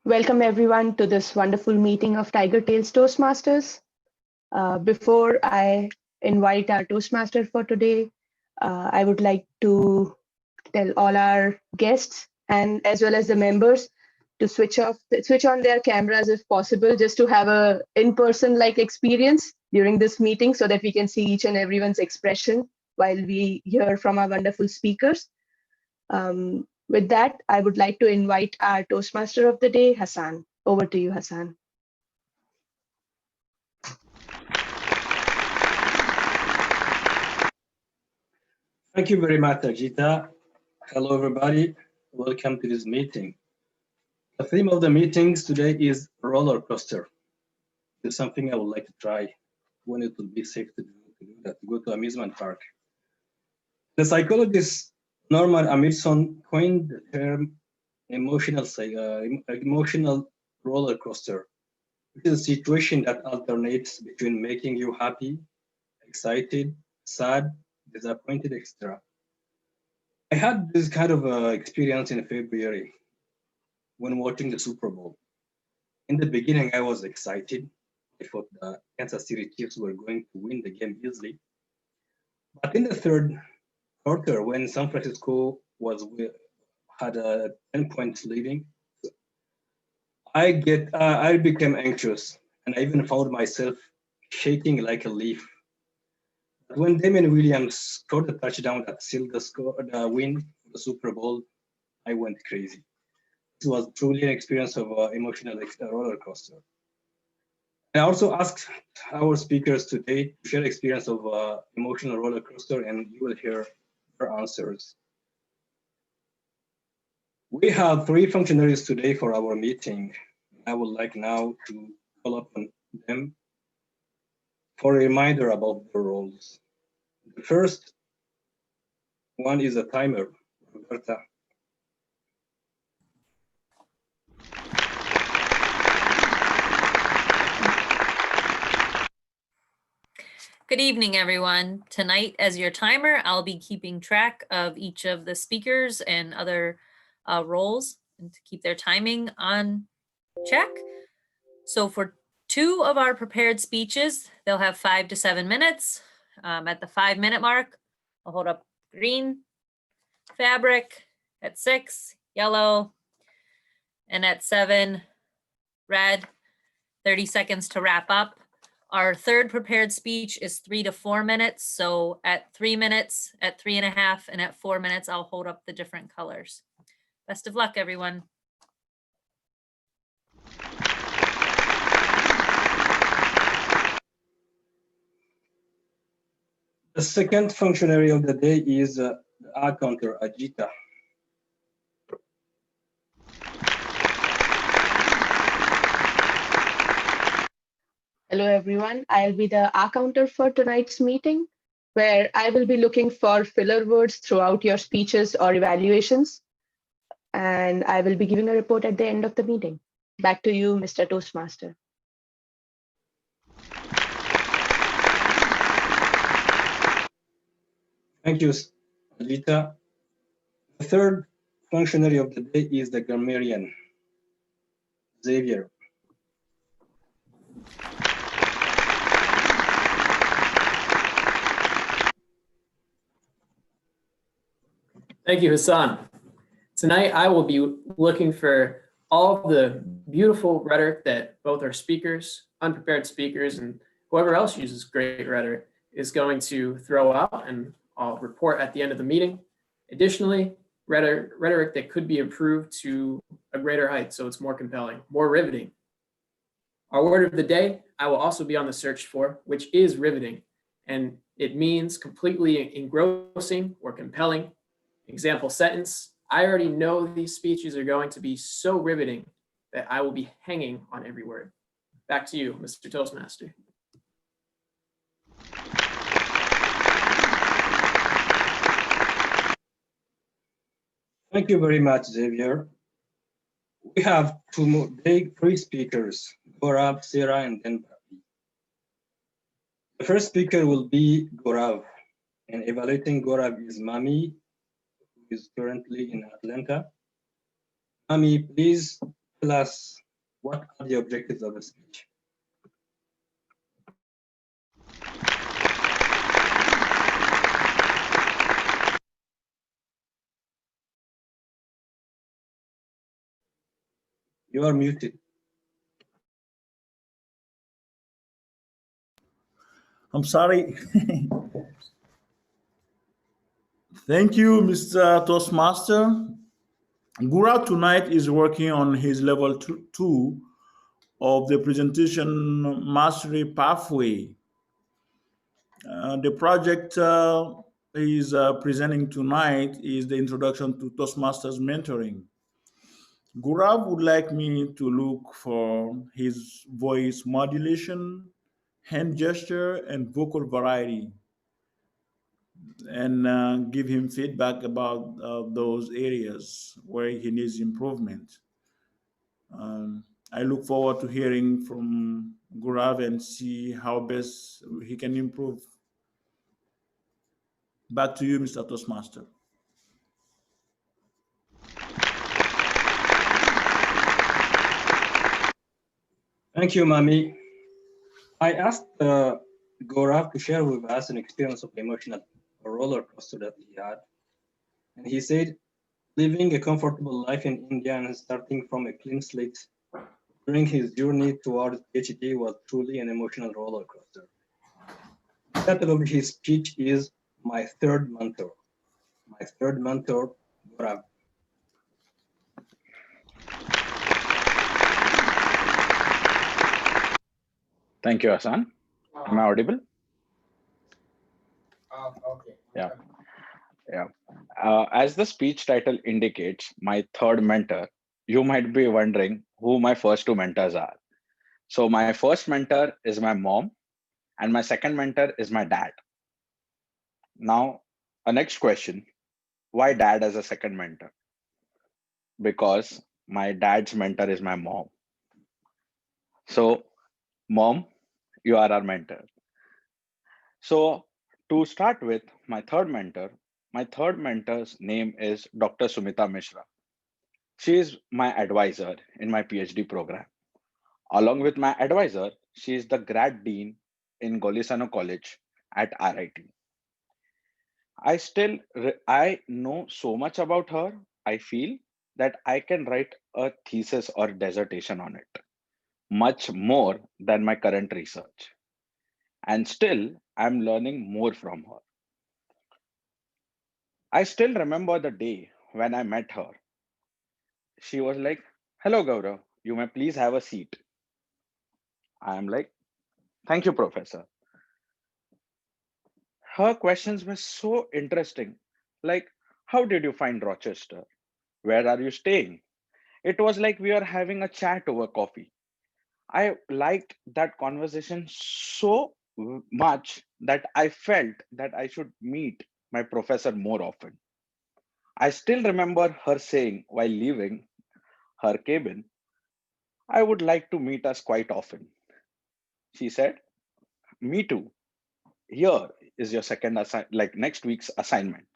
Welcome everyone to this wonderful meeting of Tigertales Toastmasters. Before I invite our Toastmaster for today, I would like to tell all our guests and as well as the members to switch on their cameras if possible, just to have a in-person like experience during this meeting so that we can see each and everyone's expression while we hear from our wonderful speakers. With that, I would like to invite our Toastmaster of the day, Hassan. Over to you, Hassan. Thank you very much, Ajita. Hello, everybody. Welcome to this meeting. The theme of the meetings today is roller coaster. It's something I would like to try when it will be safe to do that, to go to amusement park. The psychologist Norman Amundsen coined the term emotional roller coaster. It is a situation that alternates between making you happy, excited, sad, disappointed, etc. I had this kind of experience in February when watching the Super Bowl. In the beginning, I was excited. I thought the Kansas City Chiefs were going to win the game easily. But in the third quarter, when San Francisco had a 10 points leading, I became anxious, and I even found myself shaking like a leaf. But when Damien Williams scored a touchdown that sealed the win for the Super Bowl, I went crazy. This was truly an experience of emotional roller coaster. I also asked our speakers today to share experience of emotional roller coaster, and you will hear their answers. We have 3 functionaries today for our meeting. I would like now to call upon them for a reminder about their roles. The first one is a timer, Roberta. Good evening, everyone. Tonight, as your timer, I'll be keeping track of each of the speakers and other roles and to keep their timing on check. So for 2 of our prepared speeches, they'll have 5 to 7 minutes. At the 5-minute mark, I'll hold up green fabric. At 6, yellow. And at 7, red. 30 seconds to wrap up. Our third prepared speech is 3 to 4 minutes. So at 3 minutes, at 3.5, and at 4 minutes, I'll hold up the different colors. Best of luck, everyone. The second functionary of the day is the ad counter, Ajita. Hello, everyone. I'll be the R counter for tonight's meeting, where I will be looking for filler words throughout your speeches or evaluations. And I will be giving a report at the end of the meeting. Back to you, Mr. Toastmaster. Thank you, Ajita. The third functionary of the day is the grammarian, Xavier. Thank you, Hassan. Tonight, I will be looking for all the beautiful rhetoric that both our speakers, unprepared speakers, and whoever else uses great rhetoric is going to throw out, and I'll report at the end of the meeting. Additionally, rhetoric that could be improved to a greater height, so it's more compelling, more riveting. Our word of the day, I will also be on the search for, which is riveting, and it means completely engrossing or compelling. Example sentence, I already know these speeches are going to be so riveting that I will be hanging on every word. Back to you, Mr. Toastmaster. Thank you very much, Xavier. We have 3 speakers, Gaurav, Sarah, and then Bobby. The first speaker will be Gaurav, and evaluating Gaurav is Mami, who is currently in Atlanta. Mami, please tell us what are the objectives of the speech? You are muted. I'm sorry. Thank you, Mr. Toastmaster. Gura tonight is working on his level two of the presentation mastery pathway. The project he's presenting tonight is the introduction to Toastmasters mentoring. Gurav would like me to look for his voice modulation, hand gesture, and vocal variety, and give him feedback about those areas where he needs improvement. Um, I look forward to hearing from Gurav and see how best he can improve. Back to you, Mr. Toastmaster. Thank you, Mami. I asked Gaurav to share with us an experience of emotional roller coaster that he had. And he said, living a comfortable life in India and starting from a clean slate during his journey towards PhD was truly an emotional roller coaster. The title of his speech is My Third Mentor. My Third Mentor, Gaurav. Thank you, Hassan. Am I audible? Okay. Yeah. Yeah. As the speech title indicates, my third mentor, you might be wondering who my first two mentors are. So my first mentor is my mom, and my second mentor is my dad. Now, a next question, why dad as a second mentor? Because my dad's mentor is my mom. So, mom, you are our mentor. So, to start with, my third mentor's name is Dr. Sumita Mishra. She is my advisor in my PhD program. Along with my advisor, she is the grad dean in Golisano College at RIT. I know so much about her. I feel that I can write a thesis or dissertation on it, much more than my current research. And still, I'm learning more from her. I still remember the day when I met her. She was like, "Hello, Gaurav, you may please have a seat." I am like, "Thank you, Professor." Her questions were so interesting. Like, how did you find Rochester? Where are you staying? It was like we are having a chat over coffee. I liked that conversation so much that I felt that I should meet my professor more often. I still remember her saying while leaving her cabin, "I would like to meet us quite often." She said, "Me too. Here is your like next week's assignment."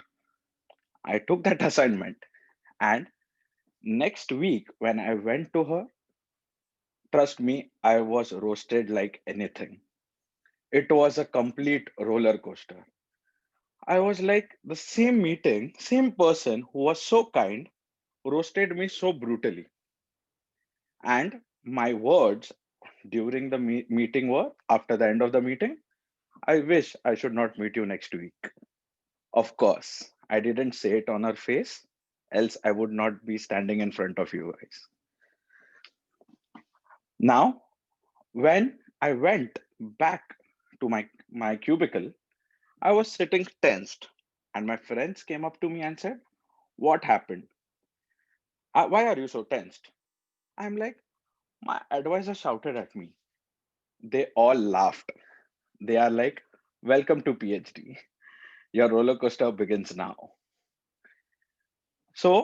I took that assignment, and next week when I went to her, trust me, I was roasted like anything. It was a complete roller coaster. I was like, the same meeting, same person who was so kind roasted me so brutally. And my words during the meeting were, after the end of the meeting, "I wish I should not meet you next week." Of course, I didn't say it on her face, else I would not be standing in front of you guys. Now, when I went back to my cubicle, I was sitting tensed, and my friends came up to me and said, "What happened? Why are you so tensed?" I'm like, "My advisor shouted at me." They all laughed. They are like, "Welcome to PhD. Your roller coaster begins now." So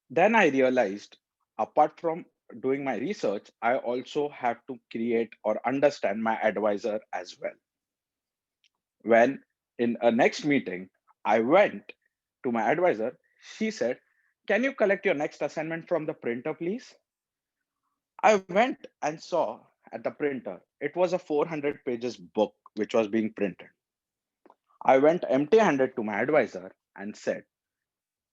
then I realized, apart from doing my research, I also have to create or understand my advisor as well. When in a next meeting, I went to my advisor, she said, "Can you collect your next assignment from the printer, please?" I went and saw at the printer. It was a 400 pages book which was being printed. I went empty handed to my advisor and said,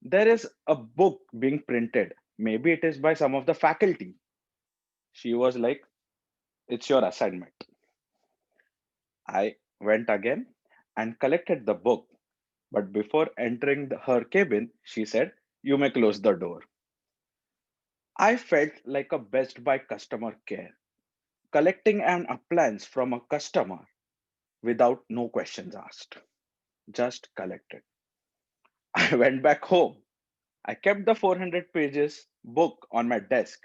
there is a book being printed. Maybe it is by some of the faculty. She was like, it's your assignment. I went again and collected the book. But before entering her cabin, she said, you may close the door. I felt like a Best Buy customer care, collecting an appliance from a customer without no questions asked. Just collected. I went back home. I kept the 400 pages book on my desk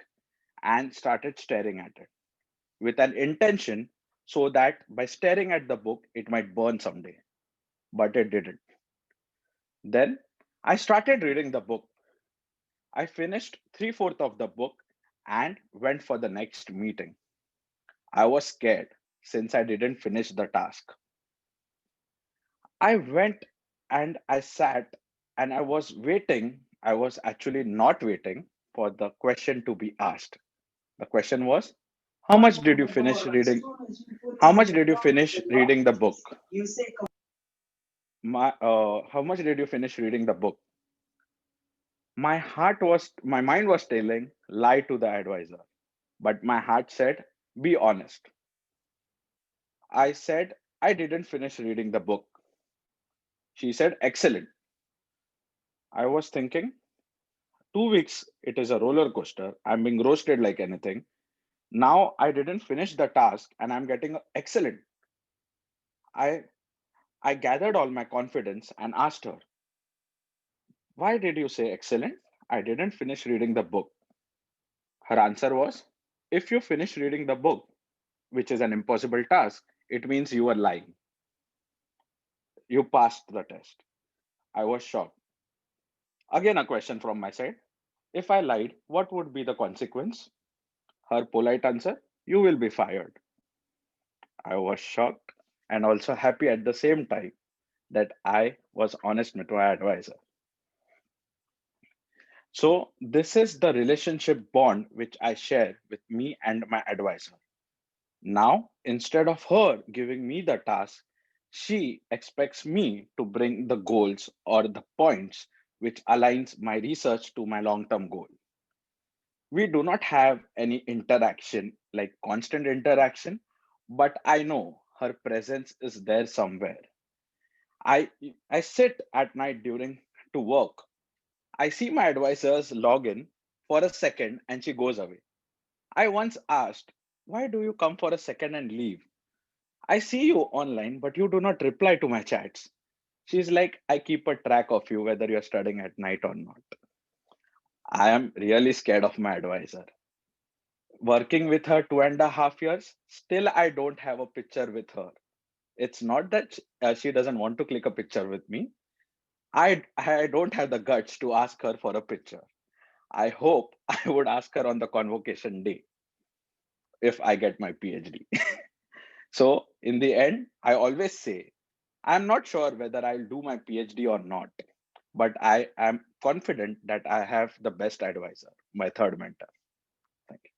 and started staring at it with an intention so that by staring at the book, it might burn someday. But it didn't. Then I started reading the book. I finished three-fourths of the book and went for the next meeting. I was scared since I didn't finish the task. I went and I sat and I was waiting. I was actually not waiting for the question to be asked. The question was, how much did you finish reading? How much did you finish reading the book? How much did you finish reading the book? My mind was telling, lie to the advisor. But my heart said, be honest. I said, I didn't finish reading the book. She said, excellent. I was thinking, 2 weeks, it is a roller coaster. I'm being roasted like anything. Now I didn't finish the task and I'm getting excellent. I, I gathered all my confidence and asked her, why did you say excellent? I didn't finish reading the book. Her answer was, if you finish reading the book, which is an impossible task, it means you are lying. You passed the test. I was shocked. Again, a question from my side. If I lied, what would be the consequence? Her polite answer, you will be fired. I was shocked and also happy at the same time that I was honest with my advisor. So, this is the relationship bond which I share with me and my advisor. Now, instead of her giving me the task, she expects me to bring the goals or the points which aligns my research to my long-term goal. We do not have any interaction, like constant interaction, but I know her presence is there somewhere. I sit at night during to work. I see my advisors log in for a second and she goes away. I once asked, why do you come for a second and leave? I see you online, but you do not reply to my chats. She's like, I keep a track of you whether you're studying at night or not. I am really scared of my advisor. Working with her 2.5 years, still I don't have a picture with her. It's not that she doesn't want to click a picture with me. I don't have the guts to ask her for a picture. I hope I would ask her on the convocation day if I get my PhD. So in the end, I always say, I'm not sure whether I'll do my PhD or not, but I am confident that I have the best advisor, my third mentor. Thank you.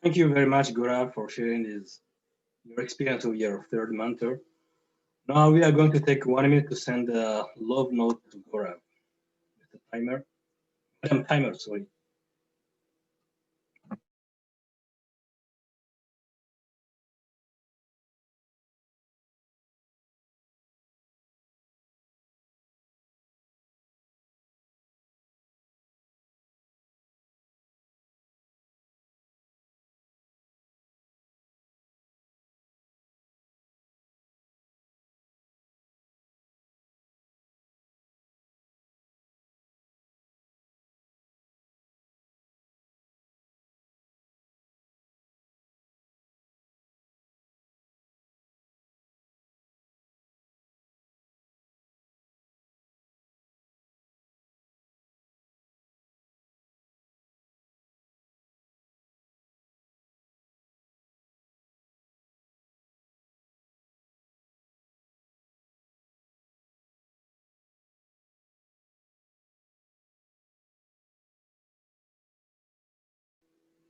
Thank you very much, Gora, for sharing your experience with your third mentor. Now we are going to take 1 minute to send a love note to Gora with the timer. Timer, sorry.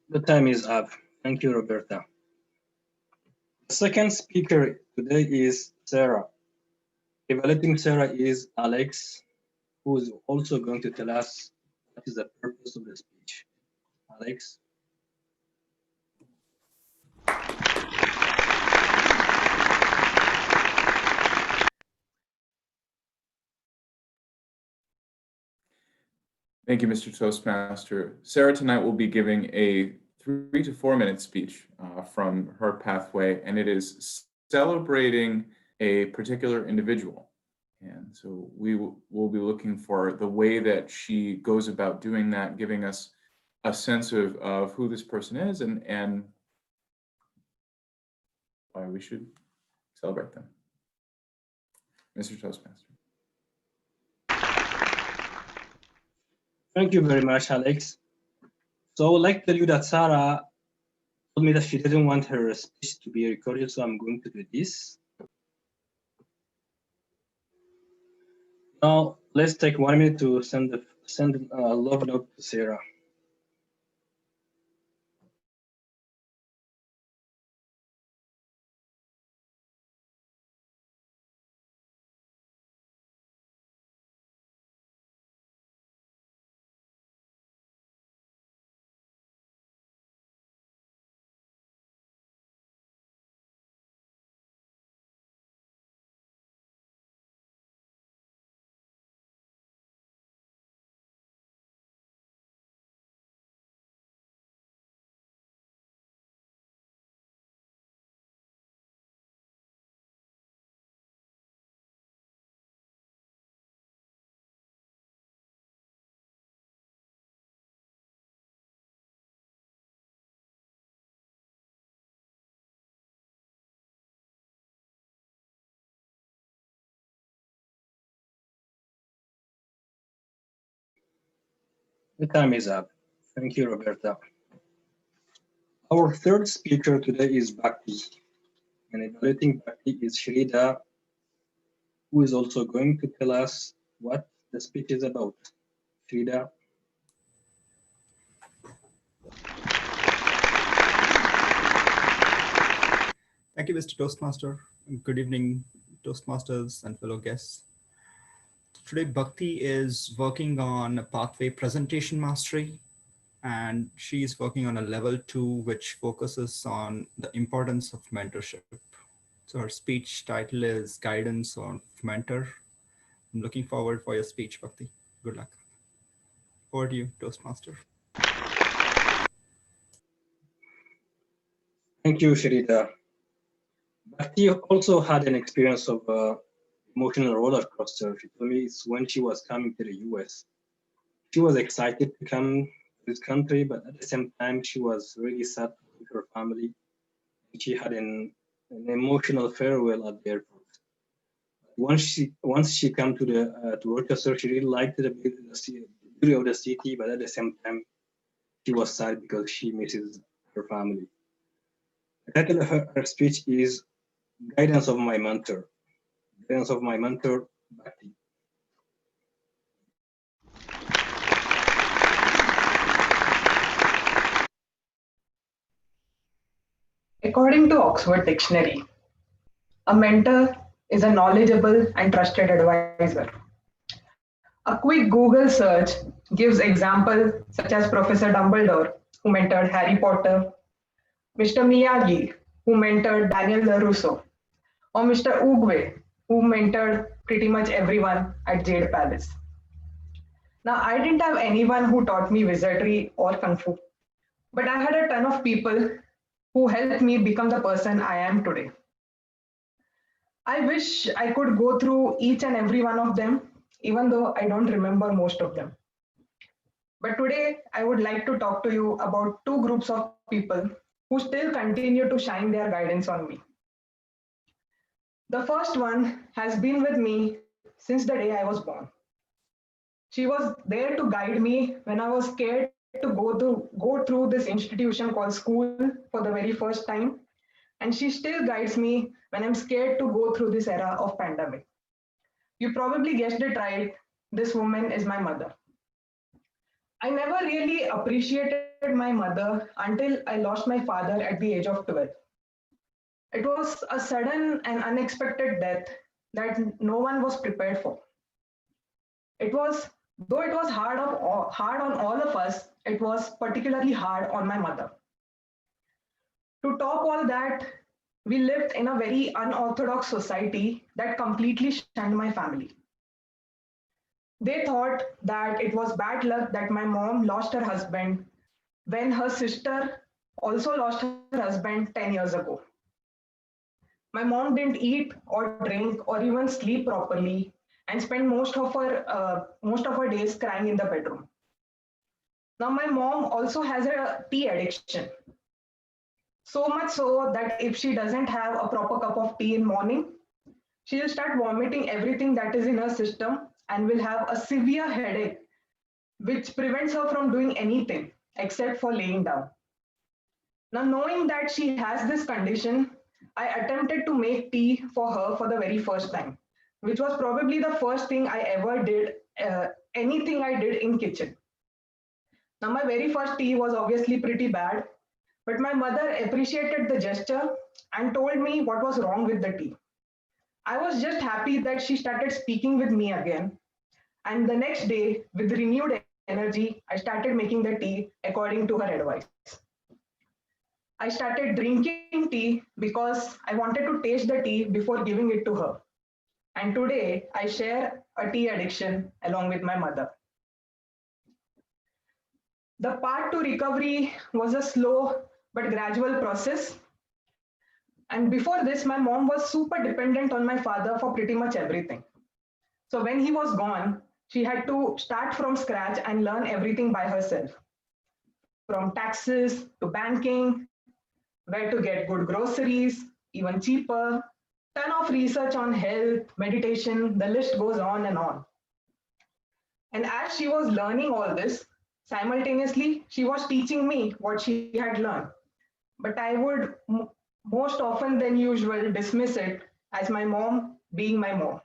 The time is up. Thank you, Roberta. The second speaker today is Sarah. Evaluating Sarah is Alex, who is also going to tell us what is the purpose of the speech. Alex? Thank you, Mr. Toastmaster. Sarah tonight will be giving a 3 to 4 minute speech from her pathway, and it is celebrating a particular individual. And so we will be looking for the way that she goes about doing that, giving us a sense of who this person is and why we should celebrate them. Mr. Toastmaster. Thank you very much, Alex. So I would like to tell you that Sarah told me that she didn't want her speech to be recorded, so I'm going to do this. Now, let's take 1 minute to send a love note to Sarah. The time is up. Thank you, Roberta. Our third speaker today is Bhakti. And evaluating Bhakti is Shrida, who is also going to tell us what the speech is about. Shrida. Thank you, Mr. Toastmaster. Good evening, Toastmasters and fellow guests. Today, Bhakti is working on a pathway presentation mastery, and she is working on a level 2, which focuses on the importance of mentorship. So her speech title is Guidance on Mentor. I'm looking forward for your speech, Bhakti. Good luck. Over to you, Toastmaster. Thank you, Shrida. Bhakti also had an experience of emotional roller coaster. She told me it's when she was coming to the US. She was excited to come to this country, but at the same time, she was really sad with her family. She had an emotional farewell at the airport. Once she came to Rochester, she really liked the beauty of the city, but at the same time, she was sad because she misses her family. The title of her speech is Guidance of My Mentor. Guidance of My Mentor, Bhakti. According to Oxford Dictionary, a mentor is a knowledgeable and trusted advisor. A quick Google search gives examples such as Professor Dumbledore, who mentored Harry Potter, Mr. Miyagi, who mentored Daniel LaRusso, or Mr. Oogway, who mentored pretty much everyone at Jade Palace. Now, I didn't have anyone who taught me wizardry or kung fu, but I had a ton of people who helped me become the person I am today. I wish I could go through each and every one of them, even though I don't remember most of them. But today, I would like to talk to you about two groups of people who still continue to shine their guidance on me. The first one has been with me since the day I was born. She was there to guide me when I was scared to go through this institution called school for the very first time. And she still guides me when I'm scared to go through this era of pandemic. You probably guessed it right. This woman is my mother. I never really appreciated my mother until I lost my father at the age of 12. It was a sudden and unexpected death that no one was prepared for. Though it was hard on all of us, it was particularly hard on my mother. To top all that, we lived in a very unorthodox society that completely shunned my family. They thought that it was bad luck that my mom lost her husband when her sister also lost her husband 10 years ago. My mom didn't eat or drink or even sleep properly and spent most of her days crying in the bedroom. Now my mom also has a tea addiction. So much so that if she doesn't have a proper cup of tea in morning, she'll start vomiting everything that is in her system and will have a severe headache, which prevents her from doing anything except for laying down. Now, knowing that she has this condition, I attempted to make tea for her for the very first time, which was probably the first thing I ever did, anything I did in kitchen. Now, my very first tea was obviously pretty bad, but my mother appreciated the gesture and told me what was wrong with the tea. I was just happy that she started speaking with me again. And the next day, with renewed energy, I started making the tea according to her advice. I started drinking tea because I wanted to taste the tea before giving it to her. And today, I share a tea addiction along with my mother. The path to recovery was a slow but gradual process. And before this, my mom was super dependent on my father for pretty much everything. So when he was gone, she had to start from scratch and learn everything by herself, from taxes to banking, where to get good groceries, even cheaper, ton of research on health, meditation, the list goes on and on. And as she was learning all this, simultaneously, she was teaching me what she had learned. But I would most often than usual dismiss it as my mom being my mom.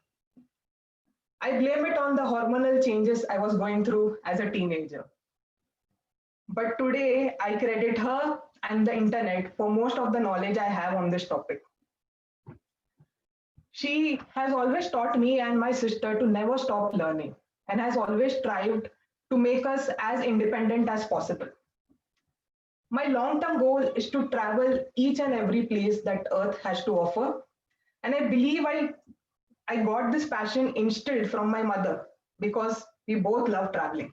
I blame it on the hormonal changes I was going through as a teenager. But today, I credit her and the internet for most of the knowledge I have on this topic. She has always taught me and my sister to never stop learning and has always strived to make us as independent as possible. My long-term goal is to travel each and every place that Earth has to offer. And I believe I got this passion instilled from my mother because we both love traveling.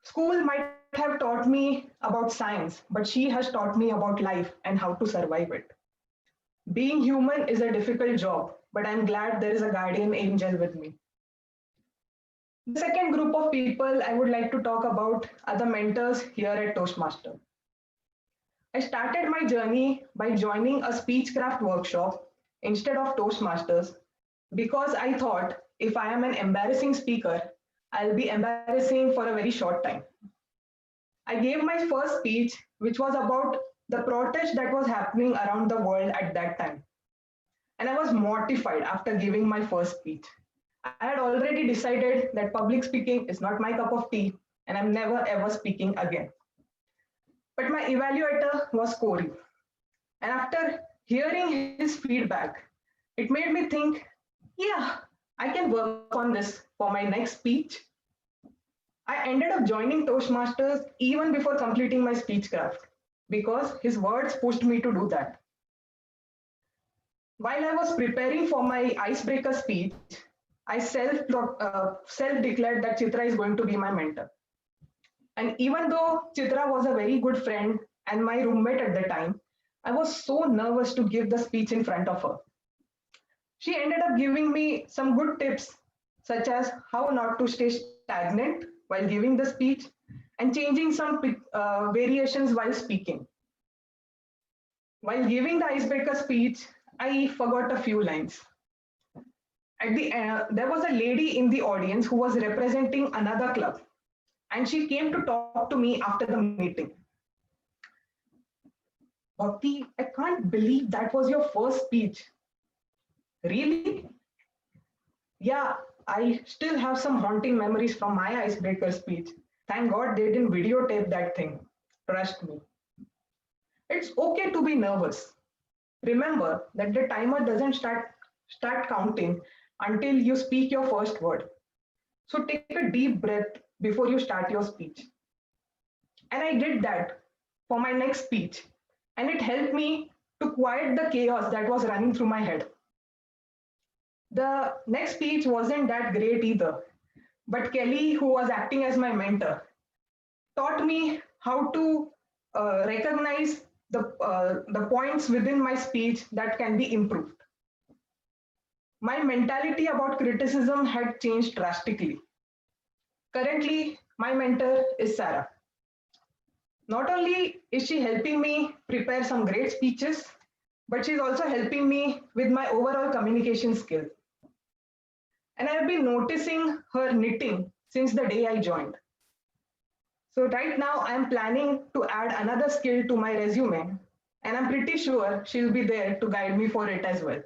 School might have taught me about science, but she has taught me about life and how to survive it. Being human is a difficult job, but I'm glad there is a guardian angel with me. The second group of people I would like to talk about are the mentors here at Toastmaster. I started my journey by joining a speechcraft workshop instead of Toastmasters because I thought if I am an embarrassing speaker, I'll be embarrassing for a very short time. I gave my first speech, which was about the protest that was happening around the world at that time. And I was mortified after giving my first speech. I had already decided that public speaking is not my cup of tea, and I'm never ever speaking again. But my evaluator was Corey. And after hearing his feedback, it made me think, yeah, I can work on this for my next speech. I ended up joining Toastmasters even before completing my speechcraft because his words pushed me to do that. While I was preparing for my icebreaker speech, I self-declared that Chitra is going to be my mentor. And even though Chitra was a very good friend and my roommate at the time, I was so nervous to give the speech in front of her. She ended up giving me some good tips, such as how not to stay stagnant while giving the speech and changing some variations while speaking. While giving the icebreaker speech, I forgot a few lines. At the end, there was a lady in the audience who was representing another club, and she came to talk to me after the meeting. Bhakti, I can't believe that was your first speech. Really? Yeah, I still have some haunting memories from my icebreaker speech. Thank God they didn't videotape that thing. Trust me. It's okay to be nervous. Remember that the timer doesn't start counting until you speak your first word. So take a deep breath before you start your speech. And I did that for my next speech. And it helped me to quiet the chaos that was running through my head. The next speech wasn't that great either, but Kelly, who was acting as my mentor, taught me how to recognize the points within my speech that can be improved. My mentality about criticism had changed drastically. Currently, my mentor is Sarah. Not only is she helping me prepare some great speeches, but she's also helping me with my overall communication skill. And I've been noticing her knitting since the day I joined. So right now I'm planning to add another skill to my resume, and I'm pretty sure she'll be there to guide me for it as well.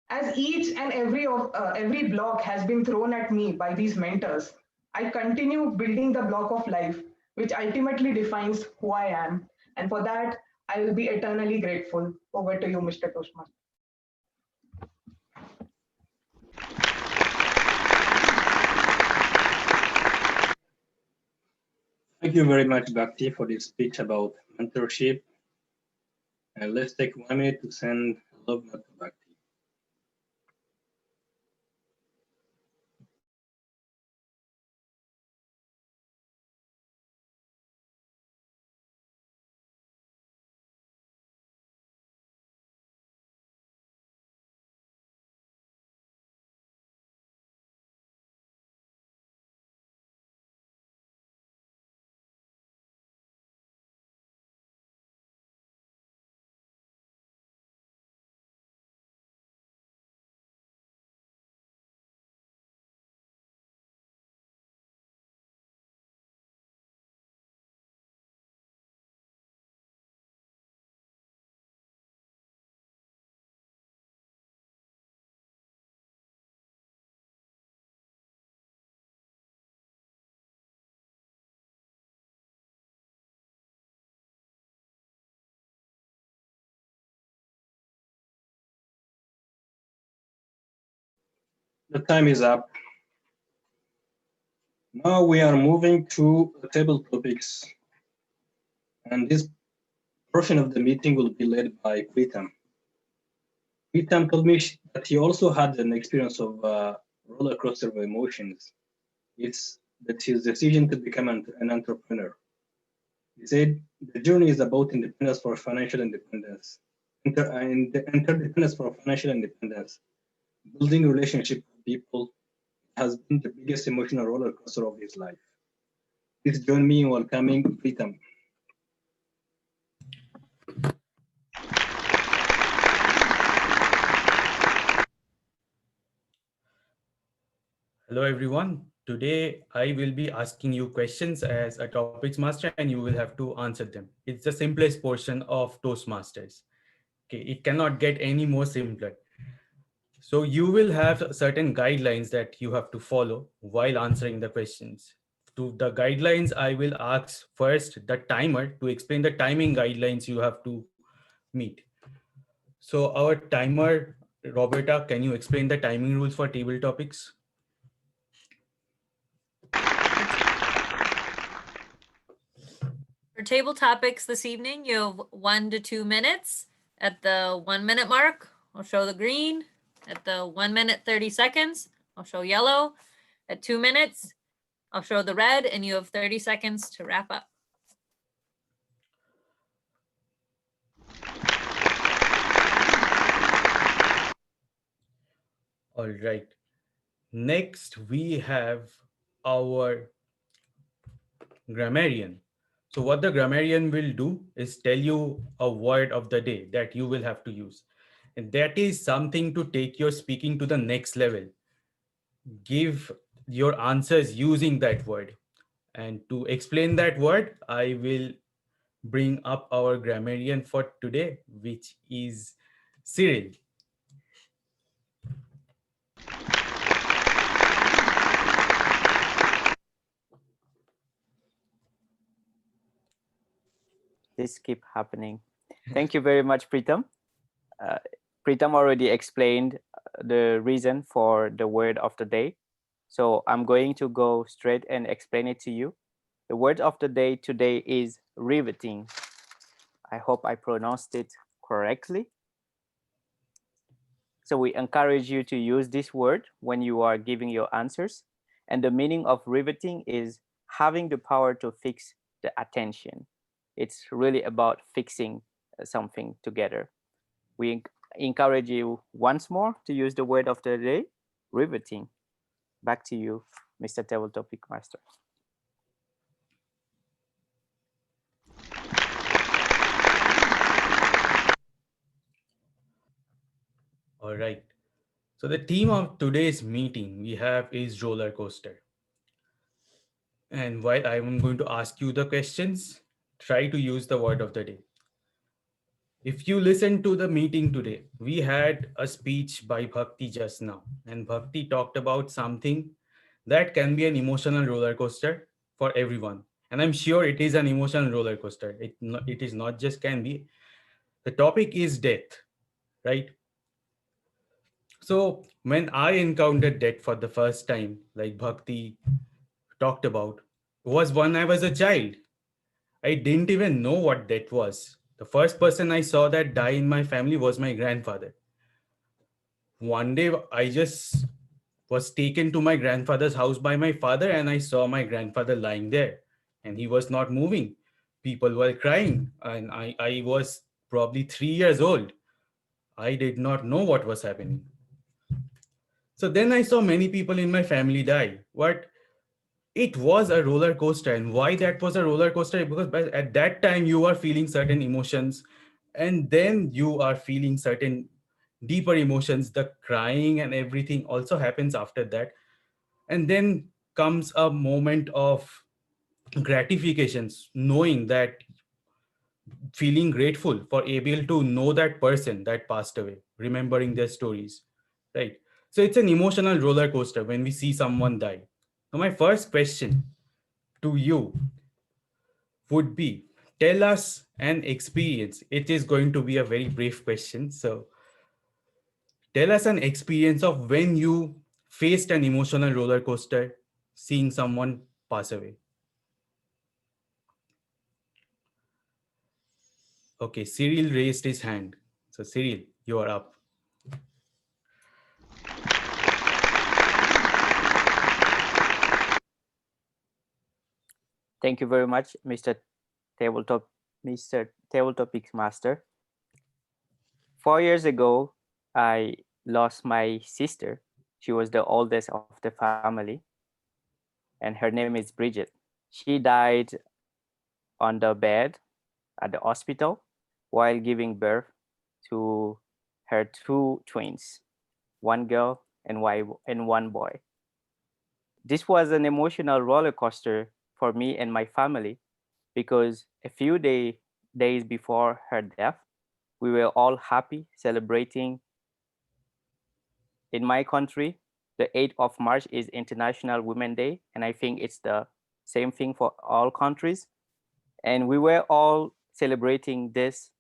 As each and every block has been thrown at me by these mentors, I continue building the block of life, which ultimately defines who I am. And for that, I will be eternally grateful. Over to you, Mr. Toastmaster. Thank you very much, Bhakti, for this speech about mentorship. And let's take 1 minute to send a love note to Bhakti. The time is up. Now we are moving to the table topics, and this portion of the meeting will be led by Pritam. Pritam told me that he also had an experience of roller coaster of emotions. It's that his decision to become an entrepreneur. He said the journey is about independence for financial independence, interdependence for financial independence, building relationship with people has been the biggest emotional roller coaster of his life. Please join me in welcoming Pritam. Hello everyone. Today I will be asking you questions as a topics master and you will have to answer them. It's the simplest portion of Toastmasters. Okay, it cannot get any more simpler. So you will have certain guidelines that you have to follow while answering the questions. To the guidelines, I will ask first the timer to explain the timing guidelines you have to meet. So our timer, Roberta, can you explain the timing rules for table topics? For table topics this evening, you have 1 to 2 minutes. At the 1 minute mark, I'll show the green. At the 1 minute 30 seconds, I'll show yellow. At 2 minutes, I'll show the red, and you have 30 seconds to wrap up. All right. Next, we have our grammarian. So what the grammarian will do is tell you a word of the day that you will have to use. And that is something to take your speaking to the next level. Give your answers using that word. And to explain that word, I will bring up our grammarian for today, which is Cyril. this keep happening. Thank you very much, Pritam. Pritam already explained the reason for the word of the day. So I'm going to go straight and explain it to you. The word of the day today is riveting. I hope I pronounced it correctly. So we encourage you to use this word when you are giving your answers. And the meaning of riveting is having the power to fix the attention. It's really about fixing something together. We encourage you once more to use the word of the day, riveting. Back to you, Mr. Table Topic Master. All right. So the theme of today's meeting we have is roller coaster. And while I'm going to ask you the questions, try to use the word of the day. If you listen to the meeting today, we had a speech by Bhakti just now, and Bhakti talked about something that can be an emotional roller coaster for everyone. And I'm sure it is an emotional roller coaster. It is not just can be. The topic is death, right? So when I encountered death for the first time, like Bhakti talked about, was when I was a child. I didn't even know what death was. The first person I saw that die in my family was my grandfather. One day I just was taken to my grandfather's house by my father, and I saw my grandfather lying there and he was not moving. People were crying, and I was probably 3 years old. I did not know what was happening. So then I saw many people in my family die. What it was a roller coaster. And why that was a roller coaster? Because at that time you are feeling certain emotions, and then you are feeling certain deeper emotions. The crying and everything also happens after that. And then comes a moment of gratifications, knowing that, feeling grateful for able to know that person that passed away, remembering their stories, right? So it's an emotional roller coaster when we see someone die. Now my first question to you would be, tell us an experience. It is going to be a very brief question. So tell us an experience of when you faced an emotional roller coaster, seeing someone pass away. Okay, Cyril raised his hand. So Cyril, you are up. Thank you very much, Mr. Tabletopix Master. 4 years ago, I lost my sister. She was the oldest of the family, and her name is Bridget. She died on the bed at the hospital while giving birth to her two twins, one girl and one boy. This was an emotional roller coaster for me and my family because a few days before her death, we were all happy celebrating. In my country, the 8th of March is International Women's Day, and I think it's the same thing for all countries. And we were all celebrating this,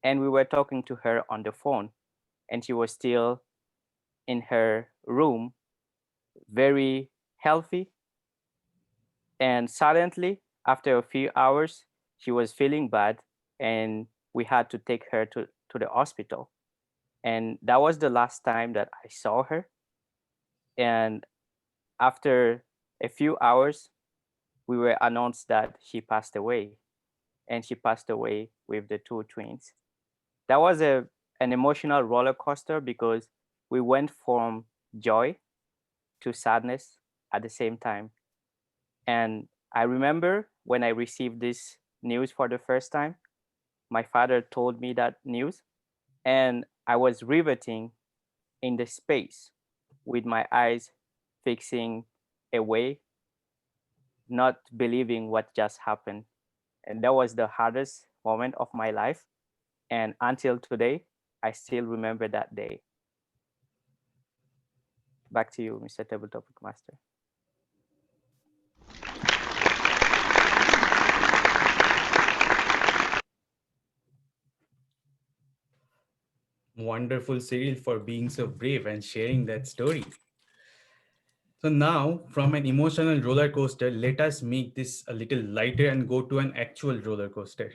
and we were talking to her on the phone, and she was still in her room, very healthy. And suddenly, after a few hours, she was feeling bad, and we had to take her to the hospital. And that was the last time that I saw her. And after a few hours, we were announced that she passed away, and she passed away with the two twins. That was an emotional roller coaster because we went from joy to sadness at the same time. And I remember when I received this news for the first time, my father told me that news, and I was riveting in the space with my eyes fixing away, not believing what just happened. And that was the hardest moment of my life. And until today, I still remember that day. Back to you, Mr. Table Topic Master. wonderful Cyril for being so brave and sharing that story. So now, from an emotional roller coaster, let us make this a little lighter and go to an actual roller coaster.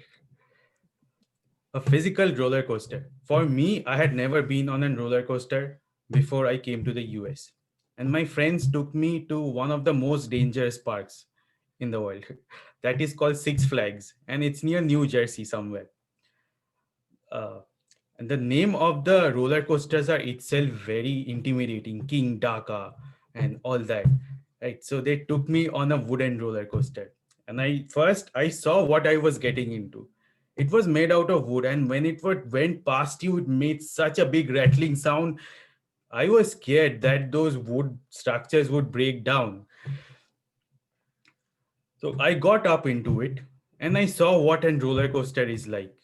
A physical roller coaster. For me, I had never been on a roller coaster before I came to the US. And my friends took me to one of the most dangerous parks in the world. That is called Six Flags, and it's near New Jersey somewhere. Uh, and the name of the roller coasters are itself very intimidating, King Daka and all that. Right. So they took me on a wooden roller coaster. And I saw what I was getting into. It was made out of wood, and when went past you, it made such a big rattling sound. I was scared that those wood structures would break down. So I got up into it and I saw what a roller coaster is like.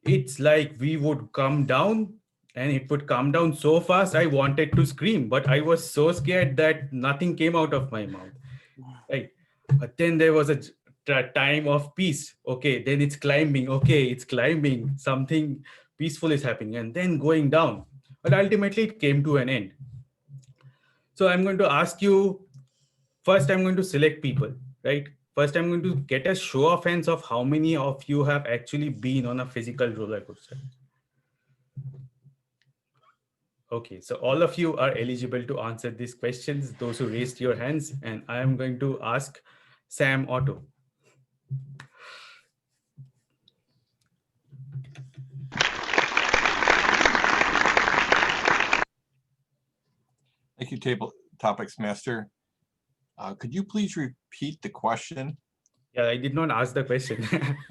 It's like we would come down and it would come down so fast I wanted to scream, but I was so scared that nothing came out of my mouth. Right. But then there was a time of peace. Okay, then it's climbing. Okay, it's climbing. Something peaceful is happening, and then going down. But ultimately, it came to an end. So I'm going to ask you first. I'm going to select people, right? First, I'm going to get a show of hands of how many of you have actually been on a physical roller coaster. Okay, so all of you are eligible to answer these questions, those who raised your hands, and I am going to ask Sam Otto. Thank you, Topics Master. Could you please repeat the question? Yeah, I did not ask the question.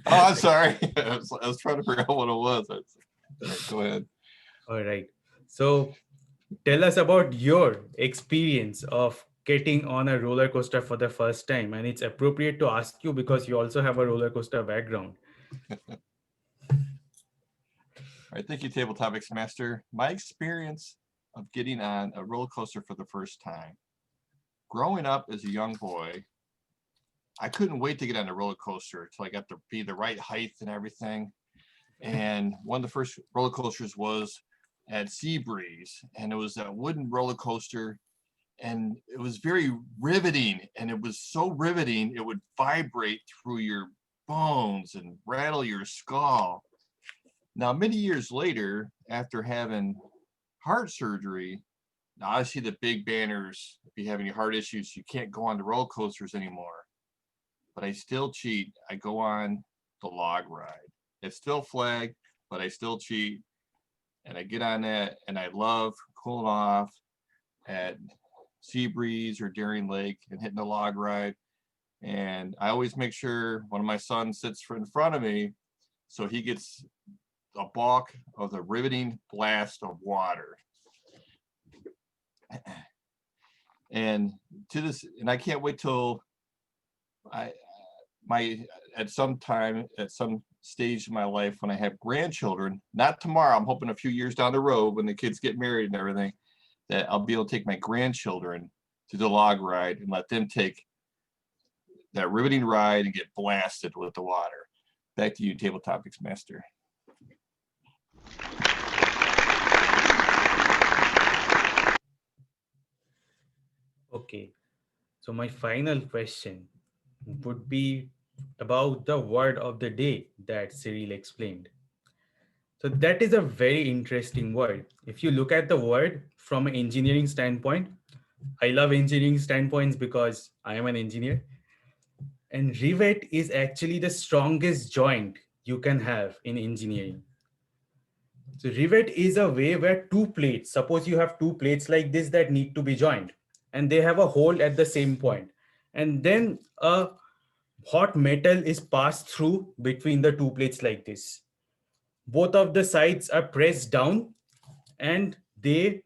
Oh, I'm sorry. I was trying to figure out what it was. Go ahead. All right. So tell us about your experience of getting on a roller coaster for the first time. And it's appropriate to ask you because you also have a roller coaster background. All right. Thank you, Table Topics Master. My experience of getting on a roller coaster for the first time. Growing up as a young boy, I couldn't wait to get on a roller coaster until I got to be the right height and everything. And one of the first roller coasters was at Seabreeze, and it was a wooden roller coaster, and it was very riveting, and it was so riveting it would vibrate through your bones and rattle your skull. Now, many years later, after having heart surgery, now I see the big banners. If you have any heart issues, you can't go on the roller coasters anymore. But I still cheat. I go on the log ride. It's still flagged, but I still cheat. And I get on that, and I love cooling off at Seabreeze or Daring Lake and hitting the log ride. And I always make sure one of my sons sits in front of me so he gets a balk of the riveting blast of water. And I can't wait till at some stage in my life when I have grandchildren, not tomorrow, I'm hoping a few years down the road when the kids get married and everything, that I'll be able to take my grandchildren to the log ride and let them take that riveting ride and get blasted with the water. Back to you, Table Topics Master. Okay, so my final question would be about the word of the day that Cyril explained. So that is a very interesting word. If you look at the word from an engineering standpoint, I love engineering standpoints because I am an engineer. And rivet is actually the strongest joint you can have in engineering. So rivet is a way where two plates, suppose you have two plates like this that need to be joined, and they have a hole at the same point. And then a hot metal is passed through between the two plates like this. Both of the sides are pressed down, and it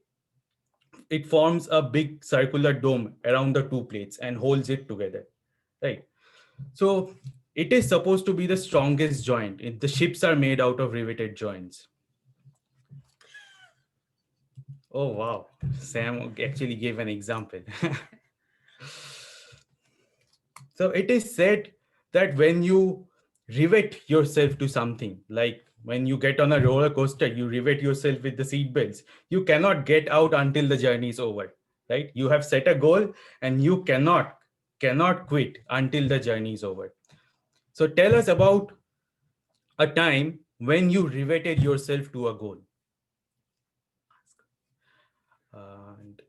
forms a big circular dome around the two plates and holds it together, right? So it is supposed to be the strongest joint. The ships are made out of riveted joints. Oh, wow. Sam actually gave an example. So it is said that when you rivet yourself to something. Like when you get on a roller coaster, you rivet yourself with the seat belts. You cannot get out until the journey is over, right? You have set a goal and you cannot quit until the journey is over. So tell us about a time when you riveted yourself to a goal. And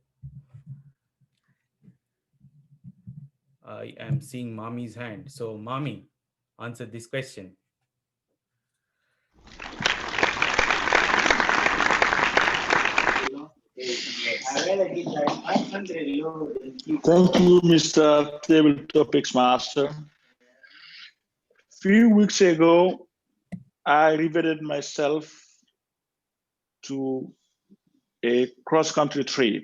I am seeing Mami's hand. So Mami, answer this question. Thank you, Mr. Table Topics Master. Few weeks ago, I riveted myself to a cross-country trip,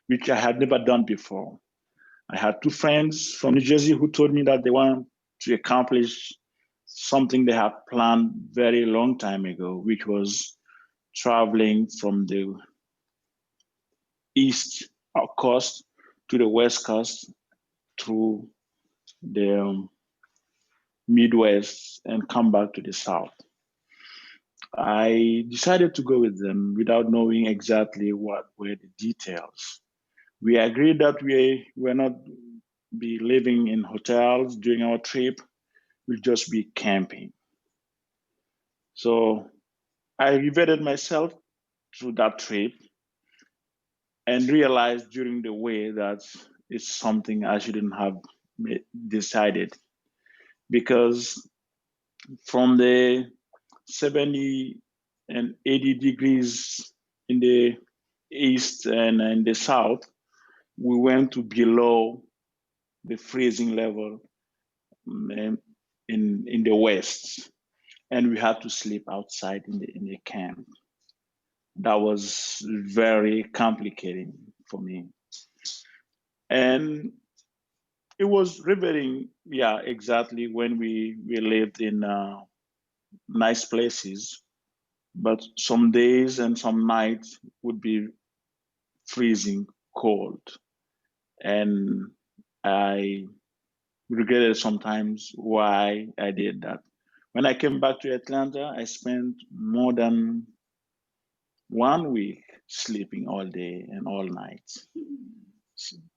which I had never done before. I had two friends from New Jersey who told me that they want to accomplish something they had planned very long time ago, which was traveling from the east coast to the west coast through the Midwest and come back to the South. I decided to go with them without knowing exactly what were the details. We agreed that we were not be living in hotels during our trip, we'll just be camping. So I riveted myself through that trip and realized during the way that it's something I shouldn't have decided, because from the 70 and 80 degrees in the east and in the south, we went to below the freezing level in the west, and we had to sleep outside in the camp. That was very complicating for me, and it was riveting. Yeah, exactly. When we lived in nice places, but some days and some nights would be freezing cold, and I regretted sometimes why I did that. When I came back to Atlanta, I spent more than 1 week sleeping all day and all night.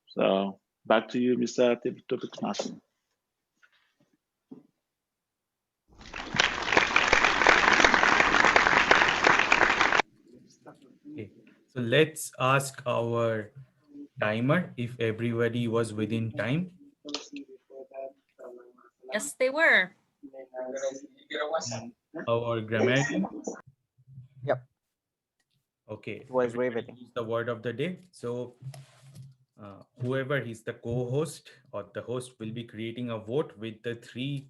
So back to you, Mr. Topic Master. Okay, so let's ask our timer if everybody was within time. Yes, they were. And our grammarian. Yep. Okay. It was everybody riveting. use the word of the day. So whoever is the co-host or the host will be creating a vote with the 3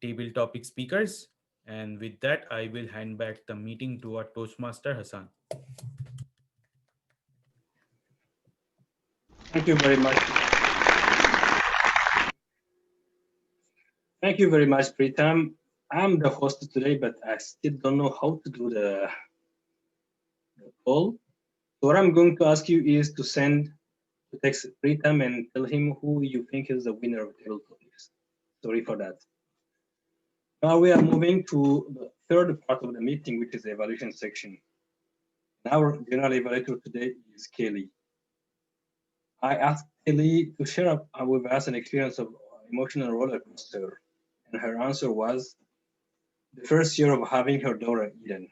table topic speakers. And with that, I will hand back the meeting to our Toastmaster, Hassan. Thank you very much. Thank you very much, Pritam. I'm the host today, but I still don't know how to do the poll. So what I'm going to ask you is to text Pritam and tell him who you think is the winner of table topics. Sorry for that. Now we are moving to the third part of the meeting, which is the evaluation section. And our general evaluator today is Kelly. I asked Kelly to share with us an experience of emotional roller coaster, and her answer was the first year of having her daughter Eden.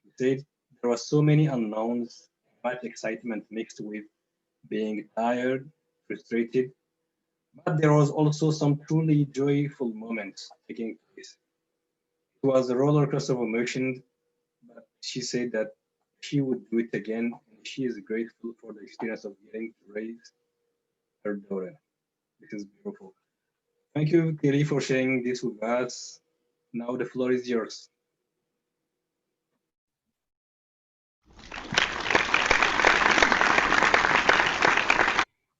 She said there were so many unknowns, much excitement mixed with being tired, frustrated, but there was also some truly joyful moments taking place. It was a roller coaster of emotions, but she said that she would do it again, and she is grateful for the experience of getting to raise her daughter. This is beautiful. Thank you, Kelly, for sharing this with us. Now the floor is yours.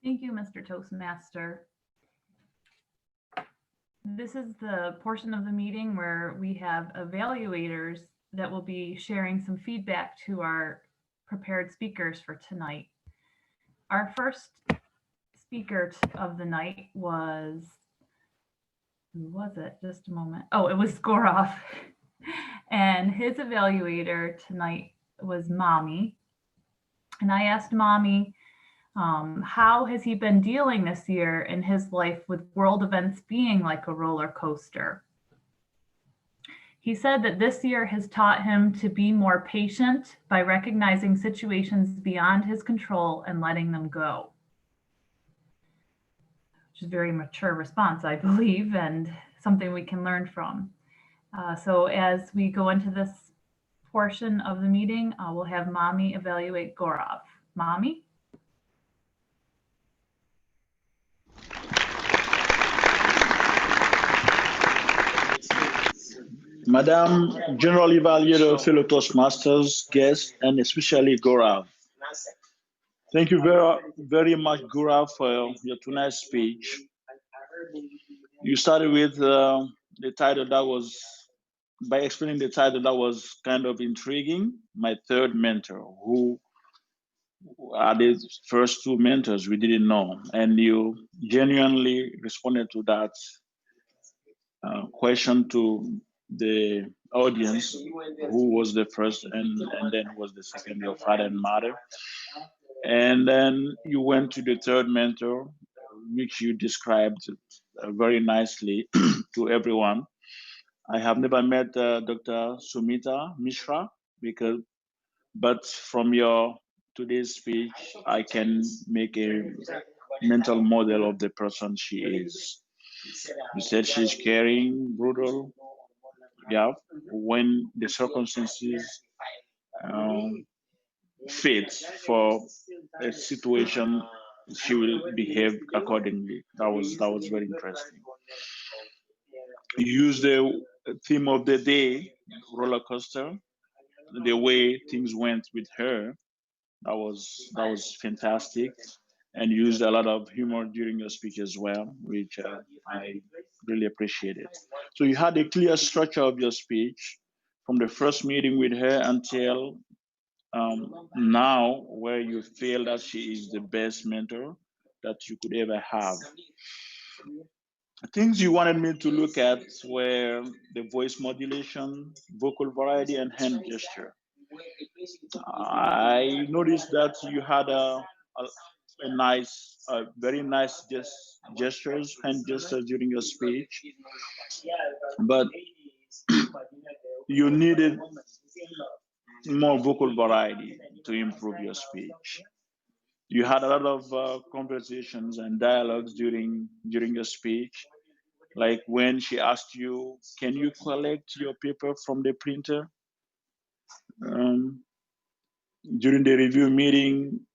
Thank you, Mr. Toastmaster. This is the portion of the meeting where we have evaluators that will be sharing some feedback to our prepared speakers for tonight. Our first speaker of the night was who was it? Just a moment. Oh, it was Gorov. And his evaluator tonight was Mommy. And I asked Mommy, how has he been dealing this year in his life with world events being like a roller coaster? He said that this year has taught him to be more patient by recognizing situations beyond his control and letting them go. Which is a very mature response, I believe, and something we can learn from. So as we go into this portion of the meeting, we'll have Mommy evaluate Gorov. Mommy? Madam General Evaluator, fellow Toastmasters, guests, and especially Gaurav. Thank you very much, Gaurav, for your tonight's speech. You started with the title that was, by explaining the title that was kind of intriguing, My Third Mentor, who are the first two mentors we didn't know. And you genuinely responded to that question to the audience, who was the first and then was the second, your father and mother. And then you went to the third mentor, which you described very nicely to everyone. I have never met Dr. Sumita Mishra, but from your today's speech, I can make a mental model of the person she is. You said she's caring, brutal. Yeah, when the circumstances fit for a situation, she will behave accordingly. That was very interesting. You used the theme of the day, roller coaster, the way things went with her. That was fantastic, and you used a lot of humor during your speech as well, which I really appreciated. So you had a clear structure of your speech from the first meeting with her until now, where you feel that she is the best mentor that you could ever have. Things you wanted me to look at were the voice modulation, vocal variety, and hand gesture. I noticed that you had a nice, very nice gestures, hand gestures during your speech, but you needed more vocal variety to improve your speech. You had a lot of conversations and dialogues during your speech, like when she asked you, "Can you collect your paper from the printer?" Um, during the review meeting,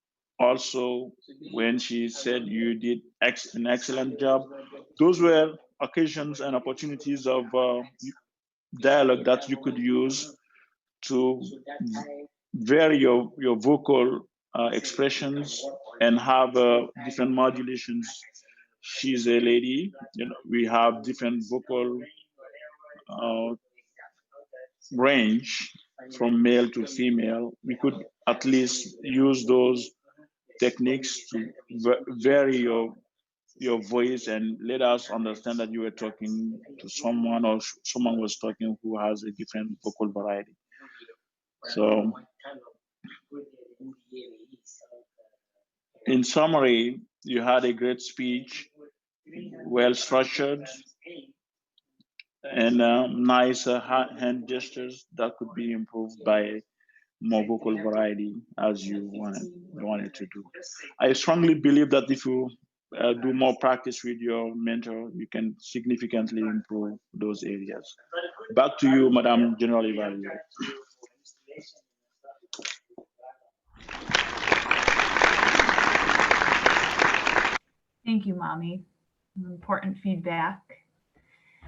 also when she said you did an excellent job. Those were occasions and opportunities of dialogue that you could use to vary your vocal expressions and have different modulations. She's a lady, we have different vocal uh, range from male to female. We could at least use those techniques to vary your voice and let us understand that you were talking to someone, or someone was talking who has a different vocal variety. So in summary, you had a great speech, well structured, and nice hand gestures that could be improved by more vocal variety as you wanted to do. I strongly believe that if you do more practice with your mentor, you can significantly improve those areas. Back to you, Madam General Evaluator. Thank you, Mommy. Important feedback.